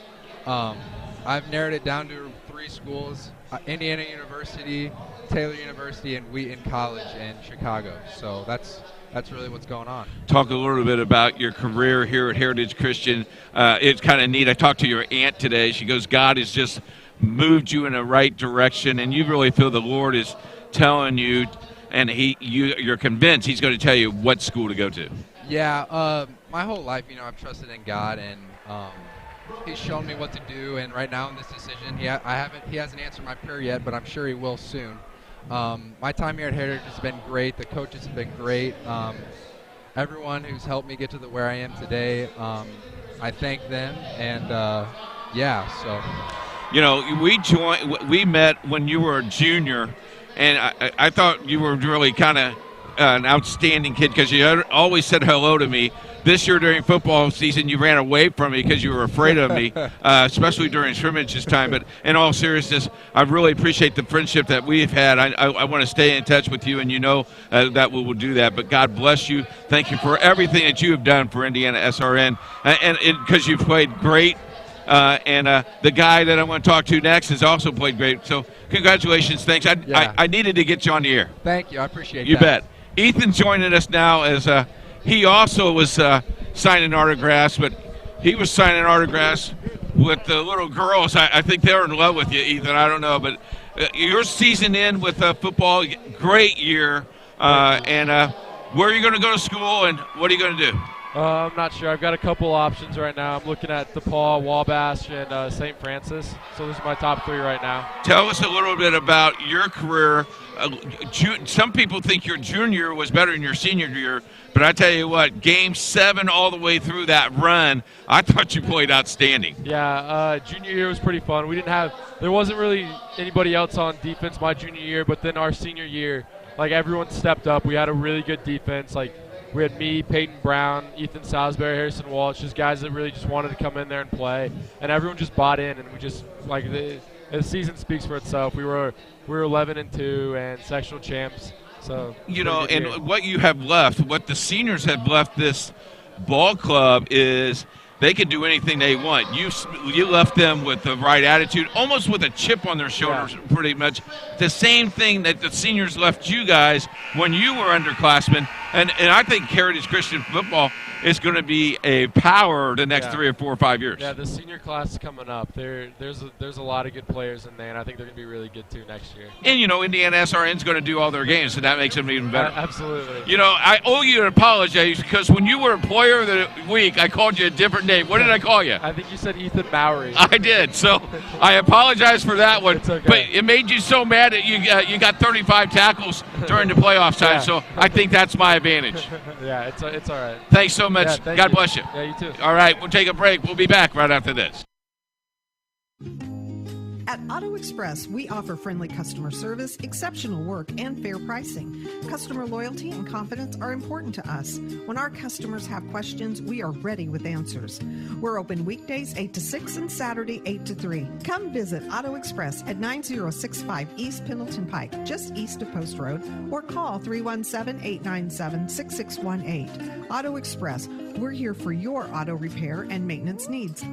I've narrowed it down to 3 schools: Indiana University, Taylor University, and Wheaton College in Chicago. So that's really what's going on. Talk a little bit about your career here at Heritage Christian. It's kind of neat. I talked to your aunt today. She goes, God has just moved you in the right direction, and you really feel the Lord is telling you, and you're convinced He's going to tell you what school to go to. Yeah, my whole life, I've trusted in God, and He's shown me what to do. And right now in this decision, He hasn't answered my prayer yet, but I'm sure He will soon. My time here at Heritage has been great. The coaches have been great. Everyone who's helped me get to where I am today, I thank them. And, so. You know, we met when you were a junior, and I thought you were really kind of an outstanding kid because you always said hello to me. This year during football season, you ran away from me because you were afraid of me, especially during scrimmages time. But in all seriousness, I really appreciate the friendship that we've had. I want to stay in touch with you, and you know that we will do that. But God bless you. Thank you for everything that you have done for Indiana SRN, and because you've played great. And the guy that I want to talk to next has also played great. So congratulations. Thanks. I needed to get you on the air. Thank you. I appreciate that. You bet. Ethan's joining us now as he also was signing autographs, but he was signing autographs with the little girls. I think they're in love with you, Ethan. I don't know, but your season in with football, great year. And where are you going to go to school, and what are you going to do? I'm not sure. I've got a couple options right now. I'm looking at DePaul, Wabash, and St. Francis. So those are my top 3 right now. Tell us a little bit about your career. Some people think your junior year was better than your senior year, but I tell you what, Game 7 all the way through that run, I thought you played outstanding. Yeah, junior year was pretty fun. There wasn't really anybody else on defense my junior year, but then our senior year, like everyone stepped up. We had a really good defense. Like we had me, Peyton Brown, Ethan Salisbury, Harrison Walsh, just guys that really just wanted to come in there and play, and everyone just bought in, and we just like the season speaks for itself. We were 11-2 and sectional champs. So and what you have left, what the seniors have left this ball club is they can do anything they want. You left them with the right attitude, almost with a chip on their shoulders, pretty much. The same thing that the seniors left you guys when you were underclassmen. And I think Heritage Christian football is going to be a power the next 3 or 4 or 5 years. Yeah, the senior class is coming up. There's a lot of good players in there, and I think they're going to be really good too next year. And, Indiana SRN is going to do all their games, and that makes them even better. Absolutely. I owe you an apology because when you were a player of the week, I called you a different name. What did I call you? I think you said Ethan Mowry. I did. So I apologize for that one. It's okay. But it made you so mad that you got 35 tackles during the playoff time. So I think that's my advantage. Yeah, it's all right. Thanks so much. Yeah, God bless you. Yeah, you too. All right, we'll take a break. We'll be back right after this. At Auto Express, we offer friendly customer service, exceptional work, and fair pricing. Customer loyalty and confidence are important to us. When our customers have questions, we are ready with answers. We're open weekdays 8 to 6 and Saturday 8 to 3. Come visit Auto Express at 9065 East Pendleton Pike, just east of Post Road, or call 317-897-6618. Auto Express, we're here for your auto repair and maintenance needs.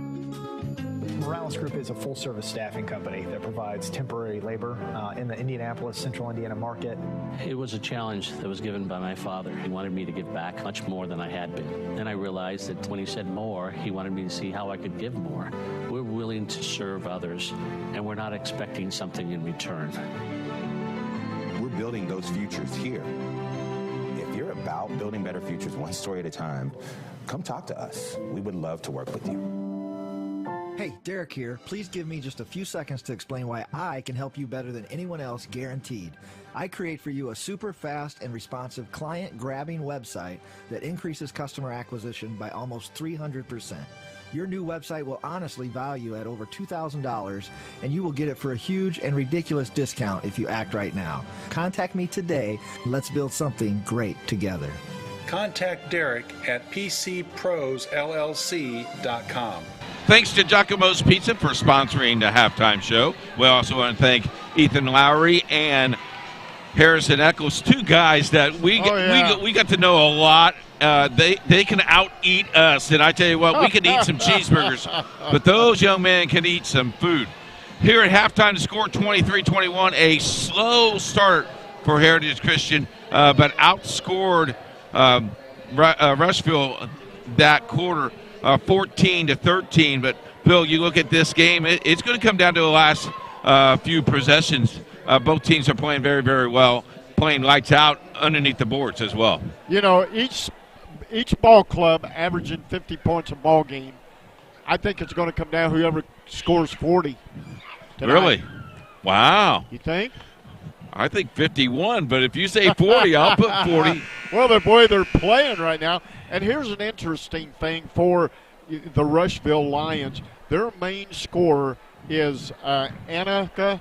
Morales Group is a full-service staffing company that provides temporary labor in the Indianapolis, Central Indiana market. It was a challenge that was given by my father. He wanted me to give back much more than I had been. Then I realized that when he said more, he wanted me to see how I could give more. We're willing to serve others, and we're not expecting something in return. We're building those futures here. If you're about building better futures one story at a time, come talk to us. We would love to work with you. Hey, Derek here. Please give me just a few seconds to explain why I can help you better than anyone else, guaranteed. I create for you a super fast and responsive client-grabbing website that increases customer acquisition by almost 300%. Your new website will honestly value at over $2,000, and you will get it for a huge and ridiculous discount if you act right now. Contact me today. Let's build something great together. Contact Derek at PCProsLLC.com. Thanks to Giacomo's Pizza for sponsoring the halftime show. We also want to thank Ethan Lowry and Harrison Eccles, two guys that we got to know a lot. They can out-eat us, and I tell you what, we can eat some cheeseburgers, but those young men can eat some food. Here at halftime, the score 23-21, a slow start for Heritage Christian, but outscored Rushville that quarter. 14-13, but Bill, you look at this game, it's going to come down to the last few possessions. Both teams are playing very, very well, playing lights out underneath the boards as well. Each ball club averaging 50 points a ball game. I think it's going to come down whoever scores 40 tonight. Really? Wow. You think? I think 51, but if you say 40, I'll put 40. Well, they're playing right now. And here's an interesting thing for the Rushville Lions. Their main scorer is Annika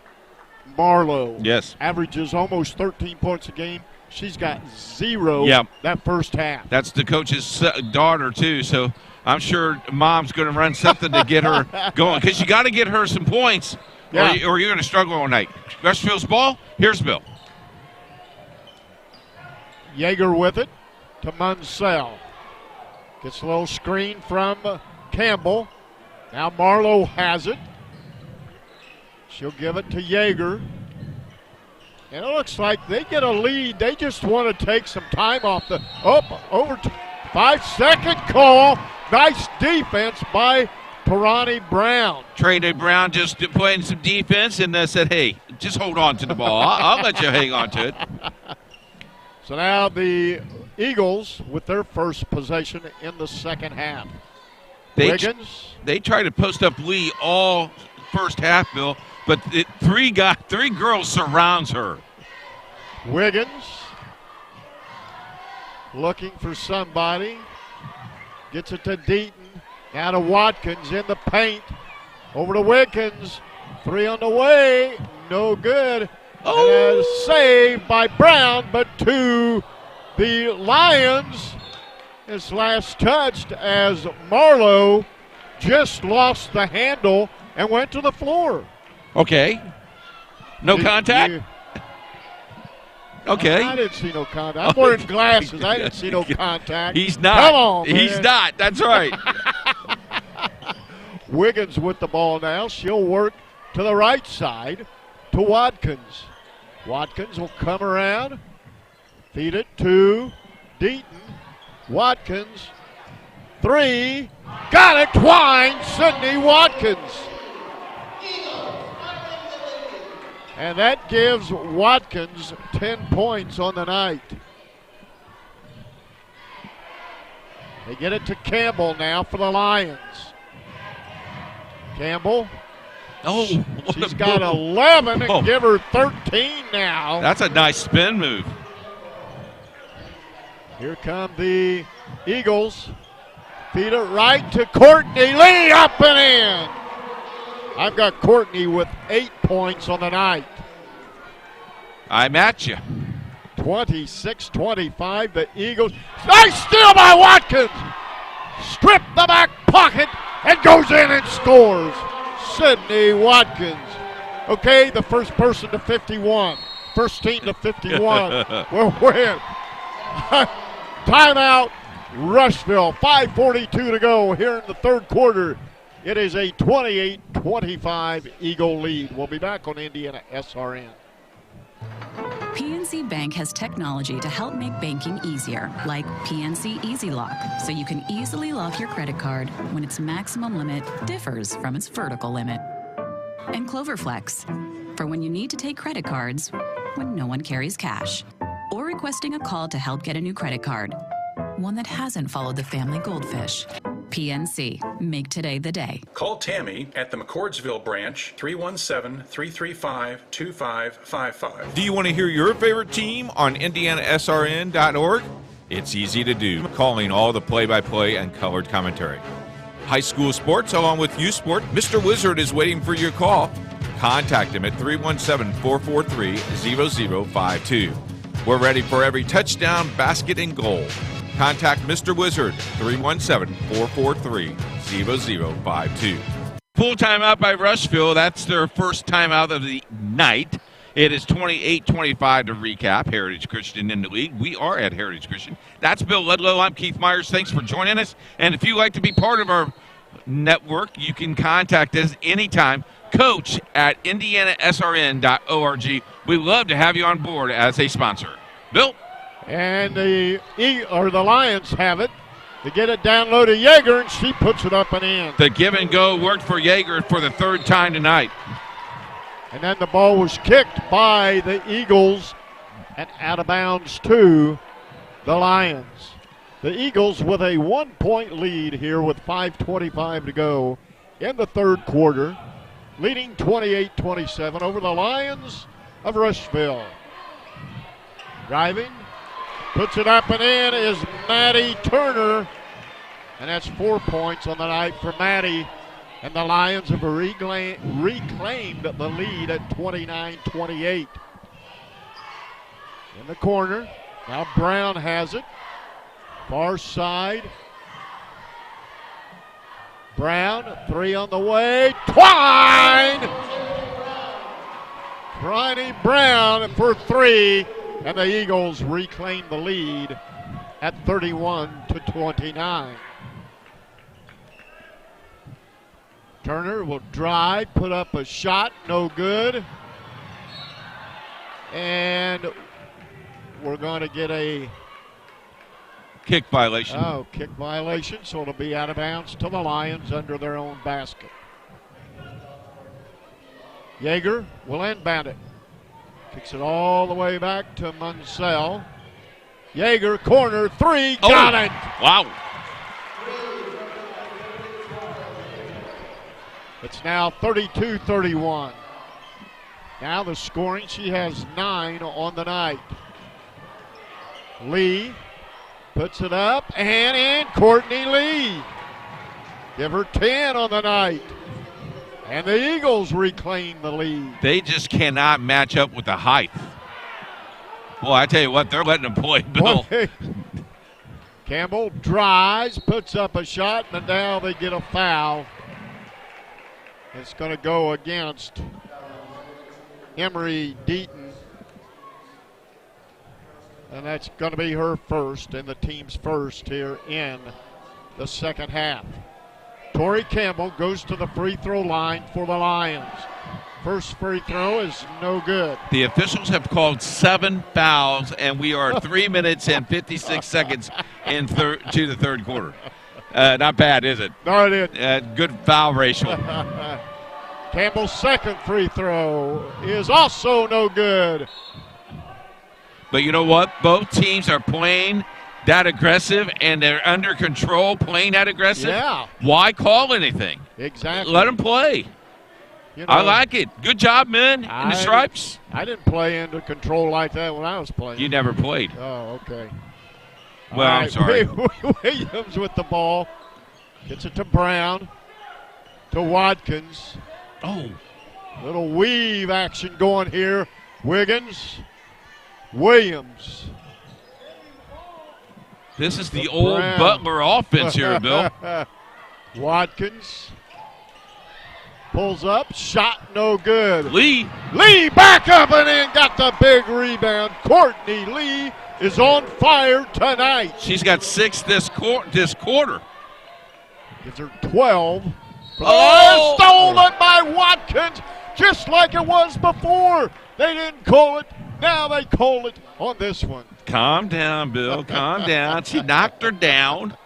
Marlowe. Yes. Averages almost 13 points a game. She's got 0 that first half. That's the coach's daughter, too, so I'm sure Mom's going to run something to get her going because you got to get her some points or you're going to struggle all night. Rushville's ball. Here's Bill. Yeager with it to Munsell. Gets a little screen from Campbell. Now Marlowe has it. She'll give it to Yeager. And it looks like they get a lead. They just want to take some time off the over 5-second call. Nice defense by Tarani Brown. Trey Brown just playing some defense and said, hey, just hold on to the ball. I'll let you hang on to it. So now the Eagles with their first possession in the second half. Wiggins. They tried to post up Lee all first half, Bill, but three girls surrounds her. Wiggins looking for somebody. Gets it to Deaton. Now to Watkins in the paint. Over to Wiggins. 3 on the way. No good. And a save by Brown, but to the Lions. His last touched as Marlowe just lost the handle and went to the floor. Okay. No contact? Okay. I didn't see no contact. I'm wearing glasses. I didn't see no contact. He's not. Come on, man. He's not. That's right. Wiggins with the ball now. She'll work to the right side to Watkins. Watkins will come around. Feed it to Deaton. Watkins. 3. Got it. Twine. Sydney Watkins. And that gives Watkins 10 points on the night. They get it to Campbell now for the Lions. Campbell. She's got 11 and give her 13 now. That's a nice spin move. Here come the Eagles. Feed it right to Courtney Lee, up and in. I've got Courtney with 8 points on the night. I match you. 26-25, the Eagles. Nice steal by Watkins. Strip the back pocket and goes in and scores. Sydney Watkins. Okay, the first person to 51. First team to 51 will win. Timeout, Rushville. 5:42 to go here in the third quarter. It is a 28-25 Eagle lead. We'll be back on Indiana SRN. PNC Bank has technology to help make banking easier, like PNC Easy Lock, so you can easily lock your credit card when its maximum limit differs from its vertical limit. And CloverFlex, for when you need to take credit cards when no one carries cash, or requesting a call to help get a new credit card, one that hasn't followed the family goldfish. PNC, make today the day. Call Tammy at the McCordsville branch, 317-335-2555. Do you want to hear your favorite team on IndianaSRN.org? It's easy to do, calling all the play-by-play and colored commentary. High school sports along with youth sport, Mr. Wizard is waiting for your call. Contact him at 317-443-0052. We're ready for every touchdown, basket, and goal. Contact Mr. Wizard, 317-443-0052. Full timeout by Rushville. That's their first timeout of the night. It is 28-25 to recap. Heritage Christian in the lead. We are at Heritage Christian. That's Bill Ludlow. I'm Keith Myers. Thanks for joining us. And if you'd like to be part of our network, you can contact us anytime. Coach at IndianaSRN.org. We'd love to have you on board as a sponsor. Bill? And the Lions have it. They get it down low to Yeager, and she puts it up and in. The give and go worked for Yeager for the third time tonight. And then the ball was kicked by the Eagles and out of bounds to the Lions. The Eagles with a 1-point lead here with 5:25 to go in the third quarter, leading 28-27 over the Lions of Rushville. Driving. Puts it up and in is Maddie Turner. And that's 4 points on the night for Maddie. And the Lions have reclaimed the lead at 29-28. In the corner. Now Brown has it. Far side. Brown, 3 on the way. Twine! Bryony Brown for 3. And the Eagles reclaim the lead at 31-29. Turner will drive, put up a shot, no good. And we're going to get a kick violation. Oh, kick violation, so it'll be out of bounds to the Lions under their own basket. Yeager will inbound it. Kicks it all the way back to Munsell. Yeager, corner, 3, got it! Wow. It's now 32-31. Now the scoring, she has 9 on the night. Lee puts it up and in, Courtney Lee. Give her 10 on the night. And the Eagles reclaim the lead. They just cannot match up with the height. Boy, I tell you what, they're letting them play, Bill. Campbell drives, puts up a shot, and now they get a foul. It's going to go against Emery Deaton. And that's going to be her first and the team's first here in the second half. Tori Campbell goes to the free throw line for the Lions. First free throw is no good. The officials have called 7 fouls, and we are 3 minutes and 56 seconds to the third quarter. Not bad, is it? No, it isn't. Good foul ratio. Campbell's second free throw is also no good. But you know what? Both teams are playing that aggressive, and they're under control, playing that aggressive. Yeah. Why call anything? Exactly. Let them play. You know, I like it. Good job, men, in the stripes. I didn't play into control like that when I was playing. You never played. Oh, okay. Well, I'm sorry. Williams with the ball. Gets it to Brown. To Watkins. Oh. Little weave action going here. Wiggins. Williams. This is the old Brown. Butler offense here, Bill. Watkins. Pulls up. Shot no good. Lee back up and in. Got the big rebound. Courtney Lee is on fire tonight. She's got 6 this quarter. Gives her 12. Stolen by Watkins, just like it was before. They didn't call it. Now they call it on this one. Calm down, Bill. Calm down. She knocked her down.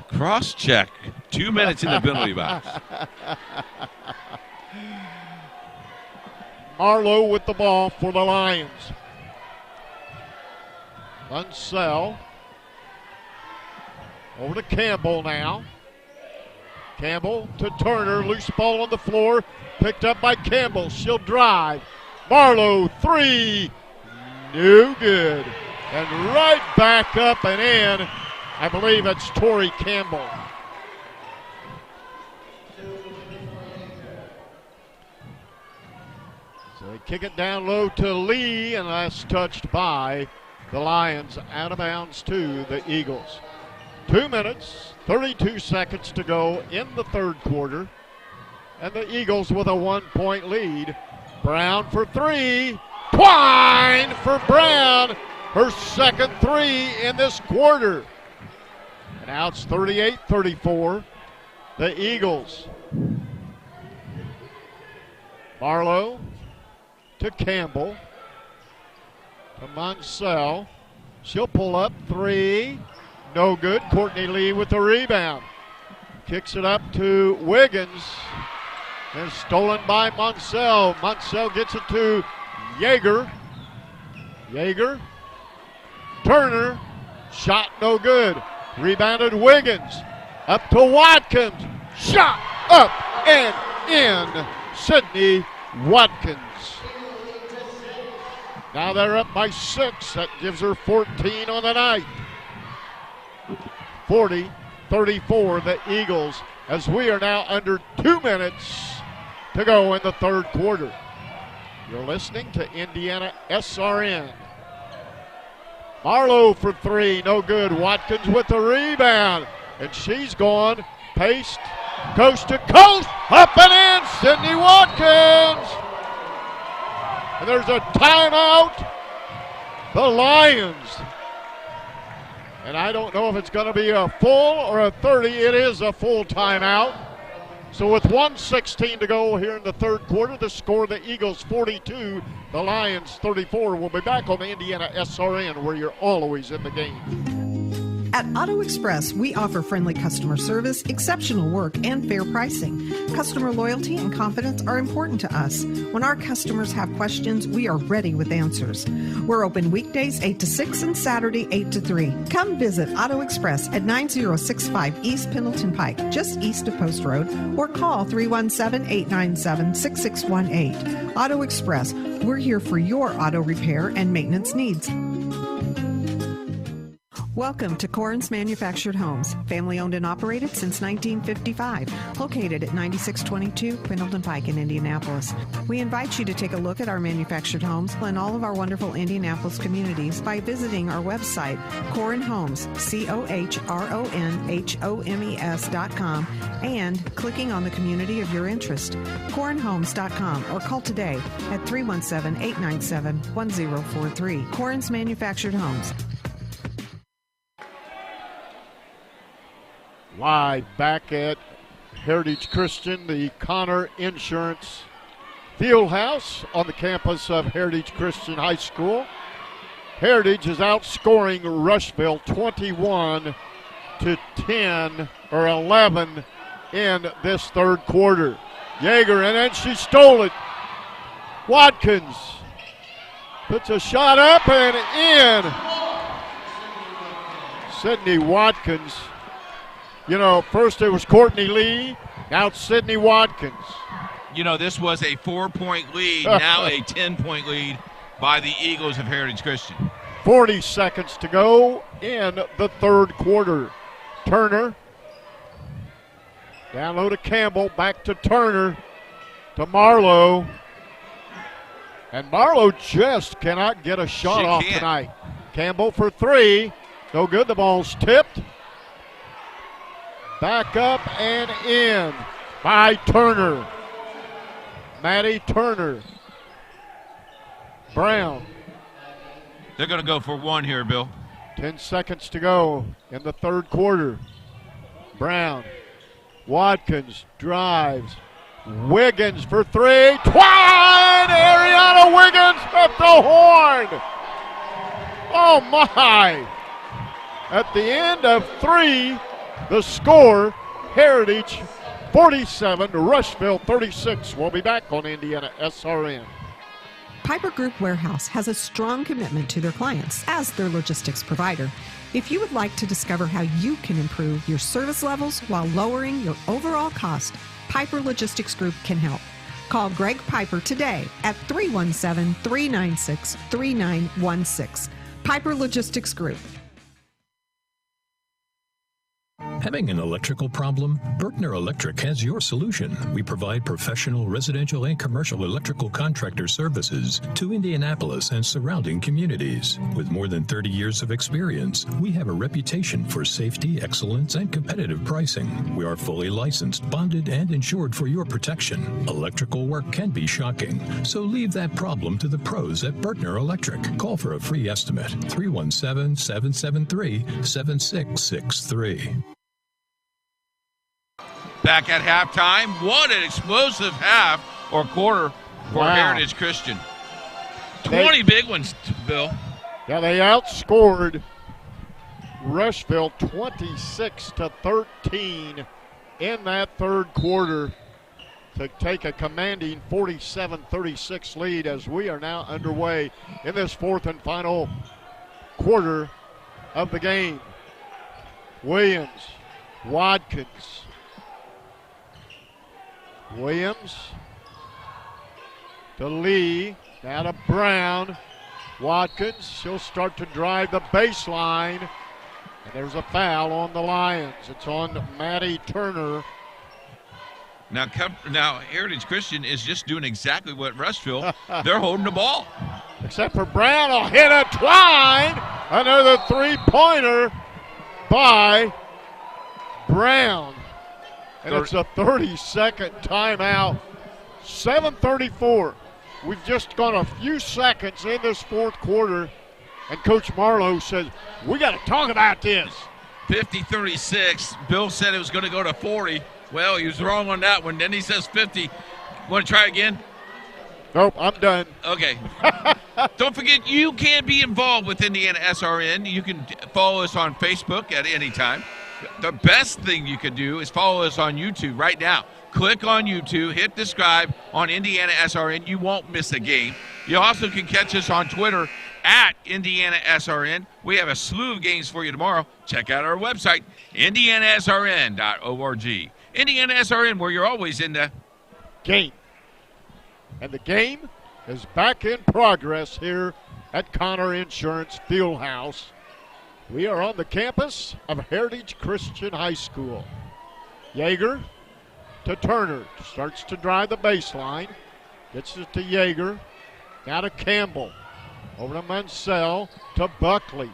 Cross check. 2 minutes in the penalty box. Marlowe with the ball for the Lions. Munsell. Over to Campbell now. Campbell to Turner. Loose ball on the floor. Picked up by Campbell. She'll drive. Marlowe, 3. No good. And right back up and in. I believe it's Tori Campbell. So they kick it down low to Lee, and that's touched by the Lions out of bounds to the Eagles. 2 minutes, 32 seconds to go in the third quarter. And the Eagles with a 1-point lead. Brown for 3. Twine for Brown. Her second 3 in this quarter. And now it's 38-34. The Eagles. Barlow to Campbell. To Munsell. She'll pull up 3. No good. Courtney Lee with the rebound. Kicks it up to Wiggins. And stolen by Munsell. Munsell gets it to Yeager. Yeager. Turner. Shot no good. Rebounded Wiggins. Up to Watkins. Shot up and in. Sydney Watkins. Now they're up by 6. That gives her 14 on the night. 40-34, the Eagles, as we are now under 2 minutes to go in the third quarter. You're listening to Indiana SRN. Marlowe for 3, no good. Watkins with the rebound, and she's gone, paced, coast to coast, up and in, Sydney Watkins. And there's a timeout, the Lions. And I don't know if it's going to be a full or a 30. It is a full timeout. So with 1:16 to go here in the third quarter, the score, the Eagles 42, the Lions 34. We'll be back on the Indiana SRN, where you're always in the game. At Auto Express, we offer friendly customer service, exceptional work, and fair pricing. Customer loyalty and confidence are important to us. When our customers have questions, we are ready with answers. We're open weekdays 8 to 6 and Saturday 8 to 3. Come visit Auto Express at 9065 East Pendleton Pike, just east of Post Road, or call 317-897-6618. Auto Express, we're here for your auto repair and maintenance needs. Welcome to Corin's Manufactured Homes, family owned and operated since 1955, located at 9622 Pendleton Pike in Indianapolis. We invite you to take a look at our manufactured homes and all of our wonderful Indianapolis communities by visiting our website, Corin Homes, CORNHOMES.com, and clicking on the community of your interest, CorinHomes.com, or call today at 317-897-1043. Corin's Manufactured Homes. Live back at Heritage Christian, the Connor Insurance Fieldhouse on the campus of Heritage Christian High School. Heritage is outscoring Rushville 21-10 or 11 in this third quarter. Yeager, and then she stole it. Watkins puts a shot up and in. Sydney Watkins. You know, first it was Courtney Lee, now it's Sydney Watkins. You know, this was a 4-point lead, now a 10-point lead by the Eagles of Heritage Christian. 40 seconds to go in the third quarter. Turner, down low to Campbell, back to Turner, to Marlowe. And Marlowe just cannot get a shot off tonight. Campbell for 3, no good, the ball's tipped. Back up and in by Turner. Maddie Turner. Brown. They're going to go for 1 here, Bill. 10 seconds to go in the third quarter. Brown. Watkins drives. Wiggins for 3. Twine! Ariana Wiggins at the horn. Oh, my. At the end of 3, the score, Heritage 47, Rushville 36. We'll be back on Indiana SRN. Piper Group Warehouse has a strong commitment to their clients as their logistics provider. If you would like to discover how you can improve your service levels while lowering your overall cost, Piper Logistics Group can help. Call Greg Piper today at 317-396-3916. Piper Logistics Group. Having an electrical problem? Berkner Electric has your solution. We provide professional residential and commercial electrical contractor services to Indianapolis and surrounding communities. With more than 30 years of experience, we have a reputation for safety, excellence, and competitive pricing. We are fully licensed, bonded, and insured for your protection. Electrical work can be shocking, so leave that problem to the pros at Berkner Electric. Call for a free estimate, 317-773-7663. Back at halftime. What an explosive half or quarter for Heritage Christian. 20 big ones, Bill. Yeah, they outscored Rushville 26-13 in that third quarter to take a commanding 47-36 lead as we are now underway in this fourth and final quarter of the game. Williams, Watkins, Williams to Lee, now to Brown, Watkins, she'll start to drive the baseline. And there's a foul on the Lions. It's on Maddie Turner. Now Heritage Christian is just doing exactly what Rushville. They're holding the ball. Except for Brown will hit a twine. Another three-pointer by Brown. And it's a 30-second timeout. 7:34. We've just gone a few seconds in this fourth quarter. And Coach Marlowe says, we got to talk about this. 50-36. Bill said it was going to go to 40. Well, he was wrong on that one. Then he says 50. Want to try again? Nope, I'm done. Okay. Don't forget, you can be involved with Indiana SRN. You can follow us on Facebook at any time. The best thing you can do is follow us on YouTube right now. Click on YouTube, hit subscribe on Indiana SRN. You won't miss a game. You also can catch us on Twitter at Indiana SRN. We have a slew of games for you tomorrow. Check out our website, indianasrn.org. Indiana SRN, where you're always in the game. And the game is back in progress here at Connor Insurance Fieldhouse. We are on the campus of Heritage Christian High School. Yeager to Turner. Starts to drive the baseline. Gets it to Yeager. Now to Campbell. Over to Munsell to Buckley.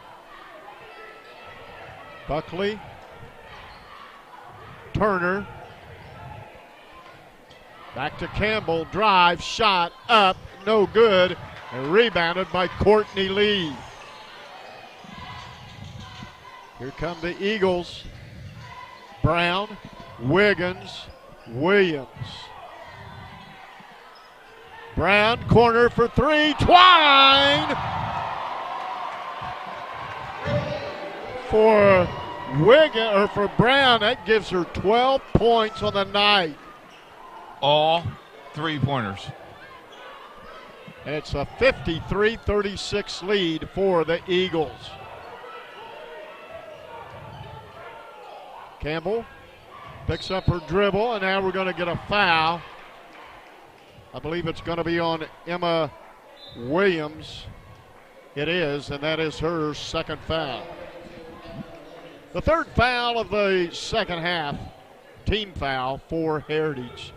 Buckley. Turner. Back to Campbell. Drive. Shot. Up. No good. And rebounded by Courtney Lee. Here come the Eagles. Brown. Wiggins. Williams. Brown, corner for three. Twine! For for Brown, that gives her 12 points on the night. All three-pointers. And it's a 53-36 lead for the Eagles. Campbell picks up her dribble, and now we're going to get a foul. I believe it's going to be on Emma Williams. It is, and that is her second foul. The third foul of the second half, team foul for Heritage.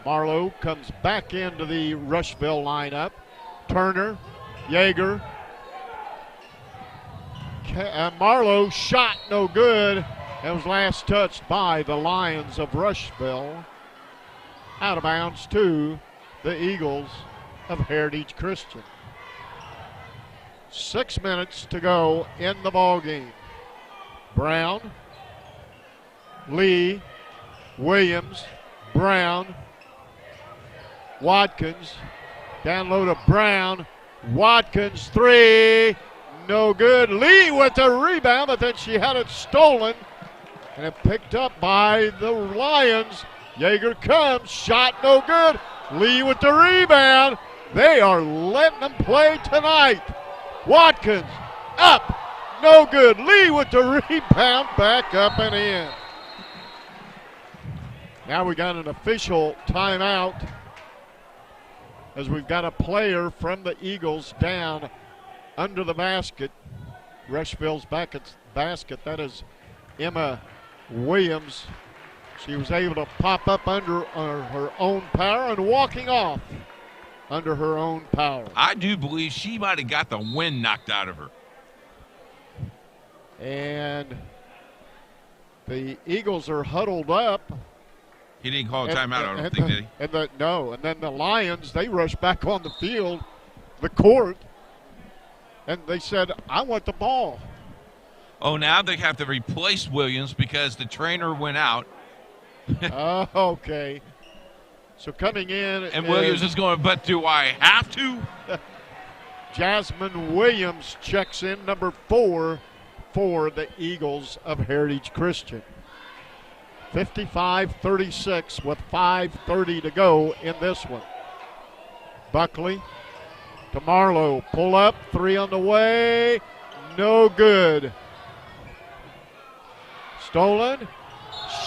Marlowe comes back into the Rushville lineup. Turner, Yeager. Marlowe shot no good. It was last touched by the Lions of Rushville. Out of bounds to the Eagles of Heritage Christian. 6 minutes to go in the ballgame. Brown, Lee, Williams, Brown, Watkins. Down low to Brown. Watkins, three. No good. Lee with the rebound, but then she had it stolen. And it picked up by the Lions. Yeager comes. Shot no good. Lee with the rebound. They are letting them play tonight. Watkins up. No good. Lee with the rebound. Back up and in. Now we got an official timeout as we've got a player from the Eagles down under the basket. Rushville's basket. That is Emma Williams. She was able to pop up under her own power and walking off under her own power. I do believe she might have got the wind knocked out of her. And the Eagles are huddled up. He didn't call a timeout, I don't think, did he? And then the Lions, they rushed back on the field, the court, and they said, I want the ball. Oh, now they have to replace Williams because the trainer went out. Oh, okay. So coming in. And Williams is going, but do I have to? Jasmine Williams checks in, number 4 for the Eagles of Heritage Christian. 55-36 with 5:30 to go in this one. Buckley to Marlowe. Pull up, three on the way. No good. Stolen.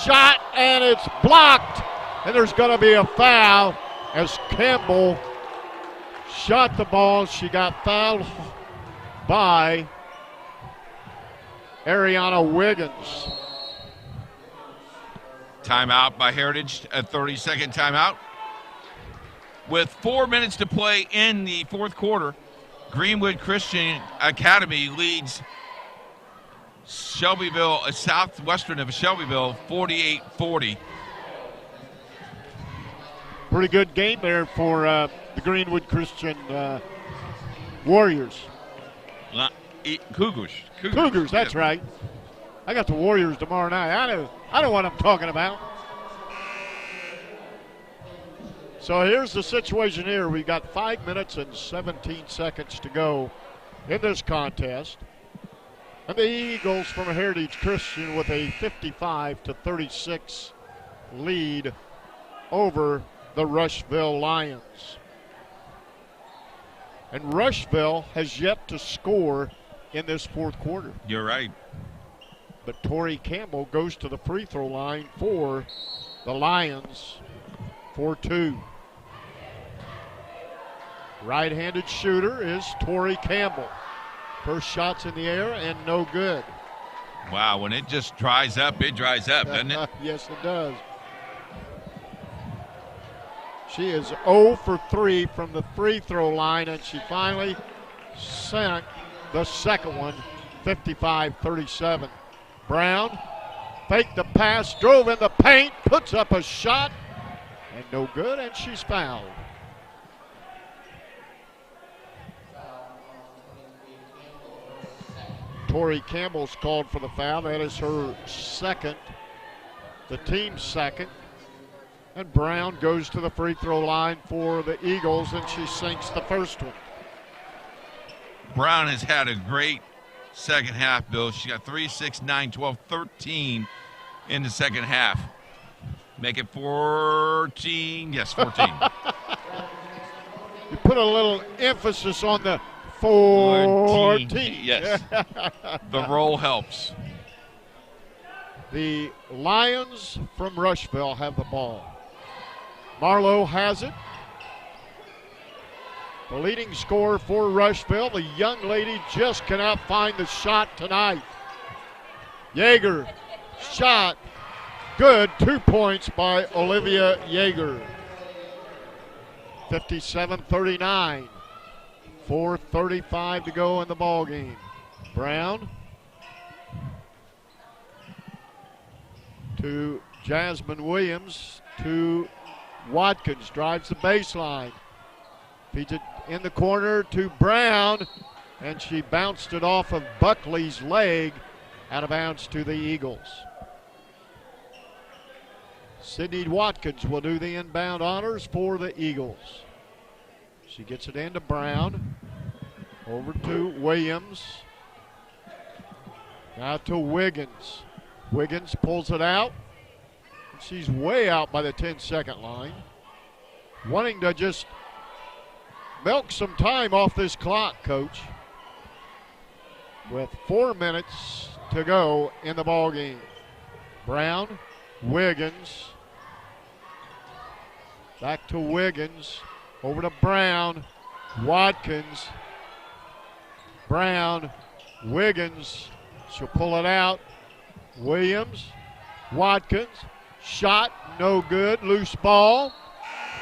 Shot, and it's blocked. And there's going to be a foul as Campbell shot the ball. She got fouled by Ariana Wiggins. Timeout by Heritage, a 30-second timeout. With 4 minutes to play in the fourth quarter, Greenwood Christian Academy leads Shelbyville, southwestern of Shelbyville, 48-40. Pretty good game there for the Greenwood Christian Warriors. Cougars, that's right. I got the Warriors tomorrow night. I know what I'm talking about. So here's the situation here. We got 5 minutes and 17 seconds to go in this contest. And the Eagles from Heritage Christian with a 55-36 lead over the Rushville Lions. And Rushville has yet to score in this fourth quarter. You're right. But Tori Campbell goes to the free throw line for the Lions for 2. Right-handed shooter is Tori Campbell. First shot's in the air and no good. Wow, when it just dries up, it dries up, doesn't it? Yes, it does. She is 0 for 3 from the free throw line, and she finally sent the second one, 55-37. Brown faked the pass, drove in the paint, puts up a shot, and no good, and she's fouled. Tori Campbell's called for the foul. That is her second, the team's second. And Brown goes to the free throw line for the Eagles, and she sinks the first one. Brown has had a great second half, Bill. She got 3, 6, 9, 12, 13 in the second half. Make it 14. Yes, 14. You put a little emphasis on the 14. Yes. The roll helps. The Lions from Rushville have the ball. Marlowe has it. The leading scorer for Rushville, the young lady just cannot find the shot tonight. Yeager, shot, good, 2 points by Olivia Yeager. 57-39. 4:35 to go in the ball game. Brown to Jasmine Williams to Watkins, drives the baseline. Feeds it in the corner to Brown, and she bounced it off of Buckley's leg out of bounds to the Eagles. Sydney Watkins will do the inbound honors for the Eagles. She gets it into Brown. Over to Williams. Now to Wiggins. Wiggins pulls it out. She's way out by the 10-second line. Wanting to just milk some time off this clock, Coach. With 4 minutes to go in the ball game. Brown, Wiggins. Back to Wiggins. Over to Brown. Watkins. Brown. Wiggins. She'll pull it out. Williams. Watkins. Shot. No good. Loose ball.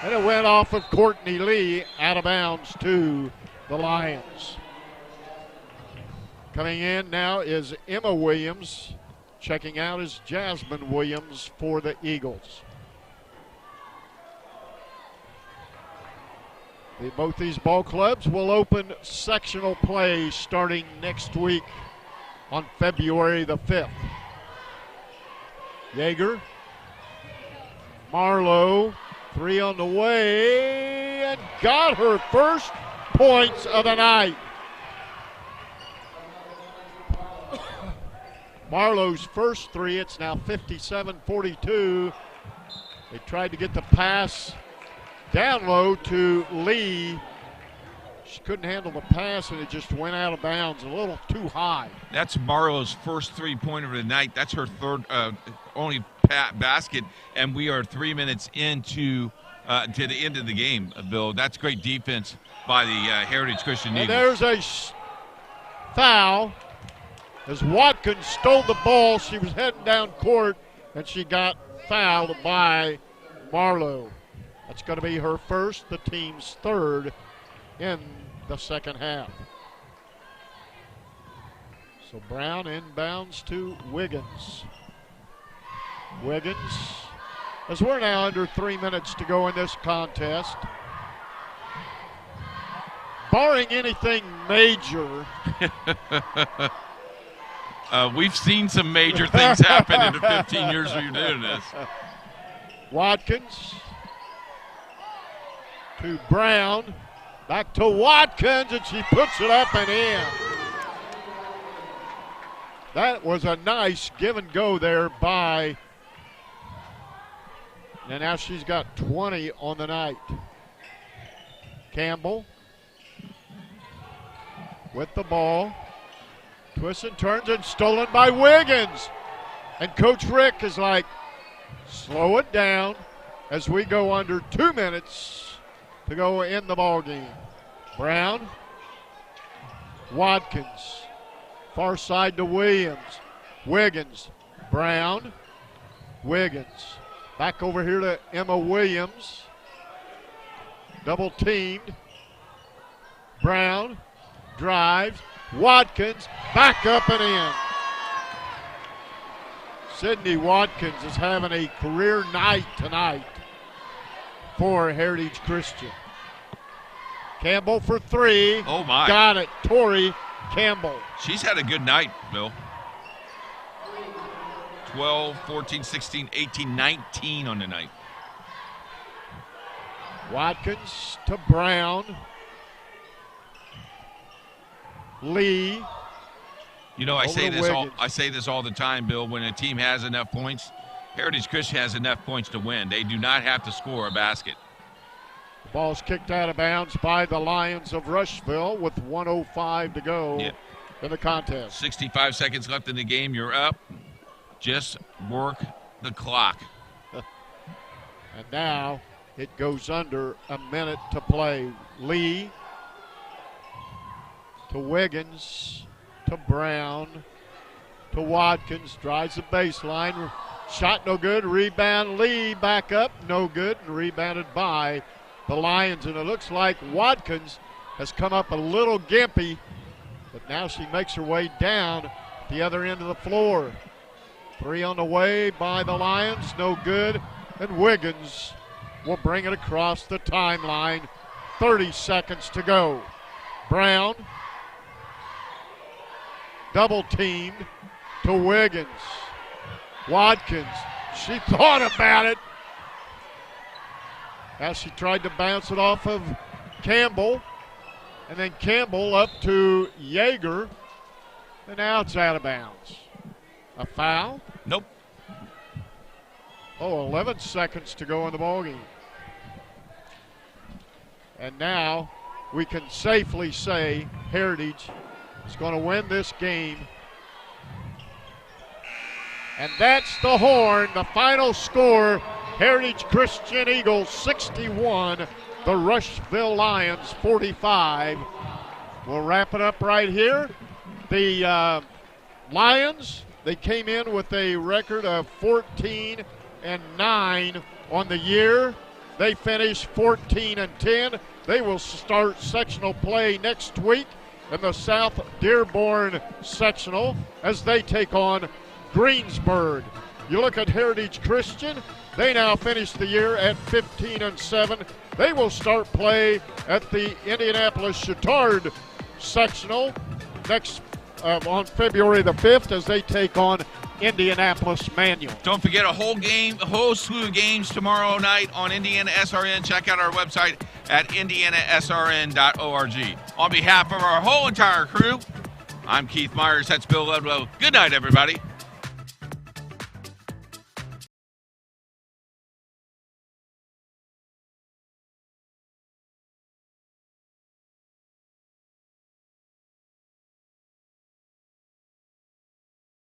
And it went off of Courtney Lee out of bounds to the Lions. Coming in now is Emma Williams. Checking out is Jasmine Williams for the Eagles. Both these ball clubs will open sectional play starting next week on February the 5th. Yeager, Marlowe, 3 on the way, and got her first points of the night. Marlowe's first 3, it's now 57-42. They tried to get the pass down low to Lee. She couldn't handle the pass, and it just went out of bounds a little too high. That's Marlowe's first three-pointer of the night. That's her third, only basket, and we are 3 minutes into to the end of the game, Bill. That's great defense by the Heritage Christian Eagles. And there's a foul as Watkins stole the ball. She was heading down court, and she got fouled by Marlowe. That's going to be her first, the team's third in the second half. So Brown inbounds to Wiggins. Wiggins, as we're now under 3 minutes to go in this contest, barring anything major. We've seen some major things happen in the 15 years we've been doing this. Watkins to Brown. Back to Watkins, and she puts it up and in. That was a nice give and go there by, and now she's got 20 on the night. Campbell with the ball. Twists and turns and stolen by Wiggins. And Coach Rick is like, slow it down as we go under 2 minutes to go in the ball game. Brown, Watkins, far side to Williams. Wiggins, Brown, Wiggins. Back over here to Emma Williams. Double teamed. Brown drives. Watkins back up and in. Sydney Watkins is having a career night tonight for Heritage Christian. Campbell for three. Oh, my. Got it. Tori Campbell. She's had a good night, Bill. 12, 14, 16, 18, 19 on the night. Watkins to Brown. Lee. You know, I say this all the time, Bill. When a team has enough points, Heritage Christian has enough points to win. They do not have to score a basket. The ball's kicked out of bounds by the Lions of Rushville with 1:05 to go in the contest. 65 seconds left in the game. You're up. Just work the clock. And now it goes under a minute to play. Lee to Wiggins, to Brown, to Watkins, drives the baseline, shot no good, rebound, Lee back up, no good, and rebounded by the Lions. And it looks like Watkins has come up a little gimpy, but now she makes her way down the other end of the floor. Three on the way by the Lions, no good, and Wiggins will bring it across the timeline. 30 seconds to go. Brown, double teamed to Wiggins. Watkins, she thought about it. As she tried to bounce it off of Campbell. And then Campbell up to Yeager. And now it's out of bounds. A foul? Nope. 11 seconds to go in the ballgame. And now we can safely say Heritage is going to win this game. And that's the horn. The final score, Heritage Christian Eagles 61, the Rushville Lions 45. We'll wrap it up right here. The Lions, they came in with a record of 14-9 on the year. They finished 14-10. They will start sectional play next week in the South Dearborn sectional as they take on Greensburg. You look at Heritage Christian, they now finish the year at 15-7. They will start play at the Indianapolis Chittard sectional next on February the 5th as they take on Indianapolis Manual. Don't forget a whole slew of games tomorrow night on Indiana SRN. Check out our website at indianasrn.org. On behalf of our whole entire crew, I'm Keith Myers. That's Bill Ludlow. Good night, everybody.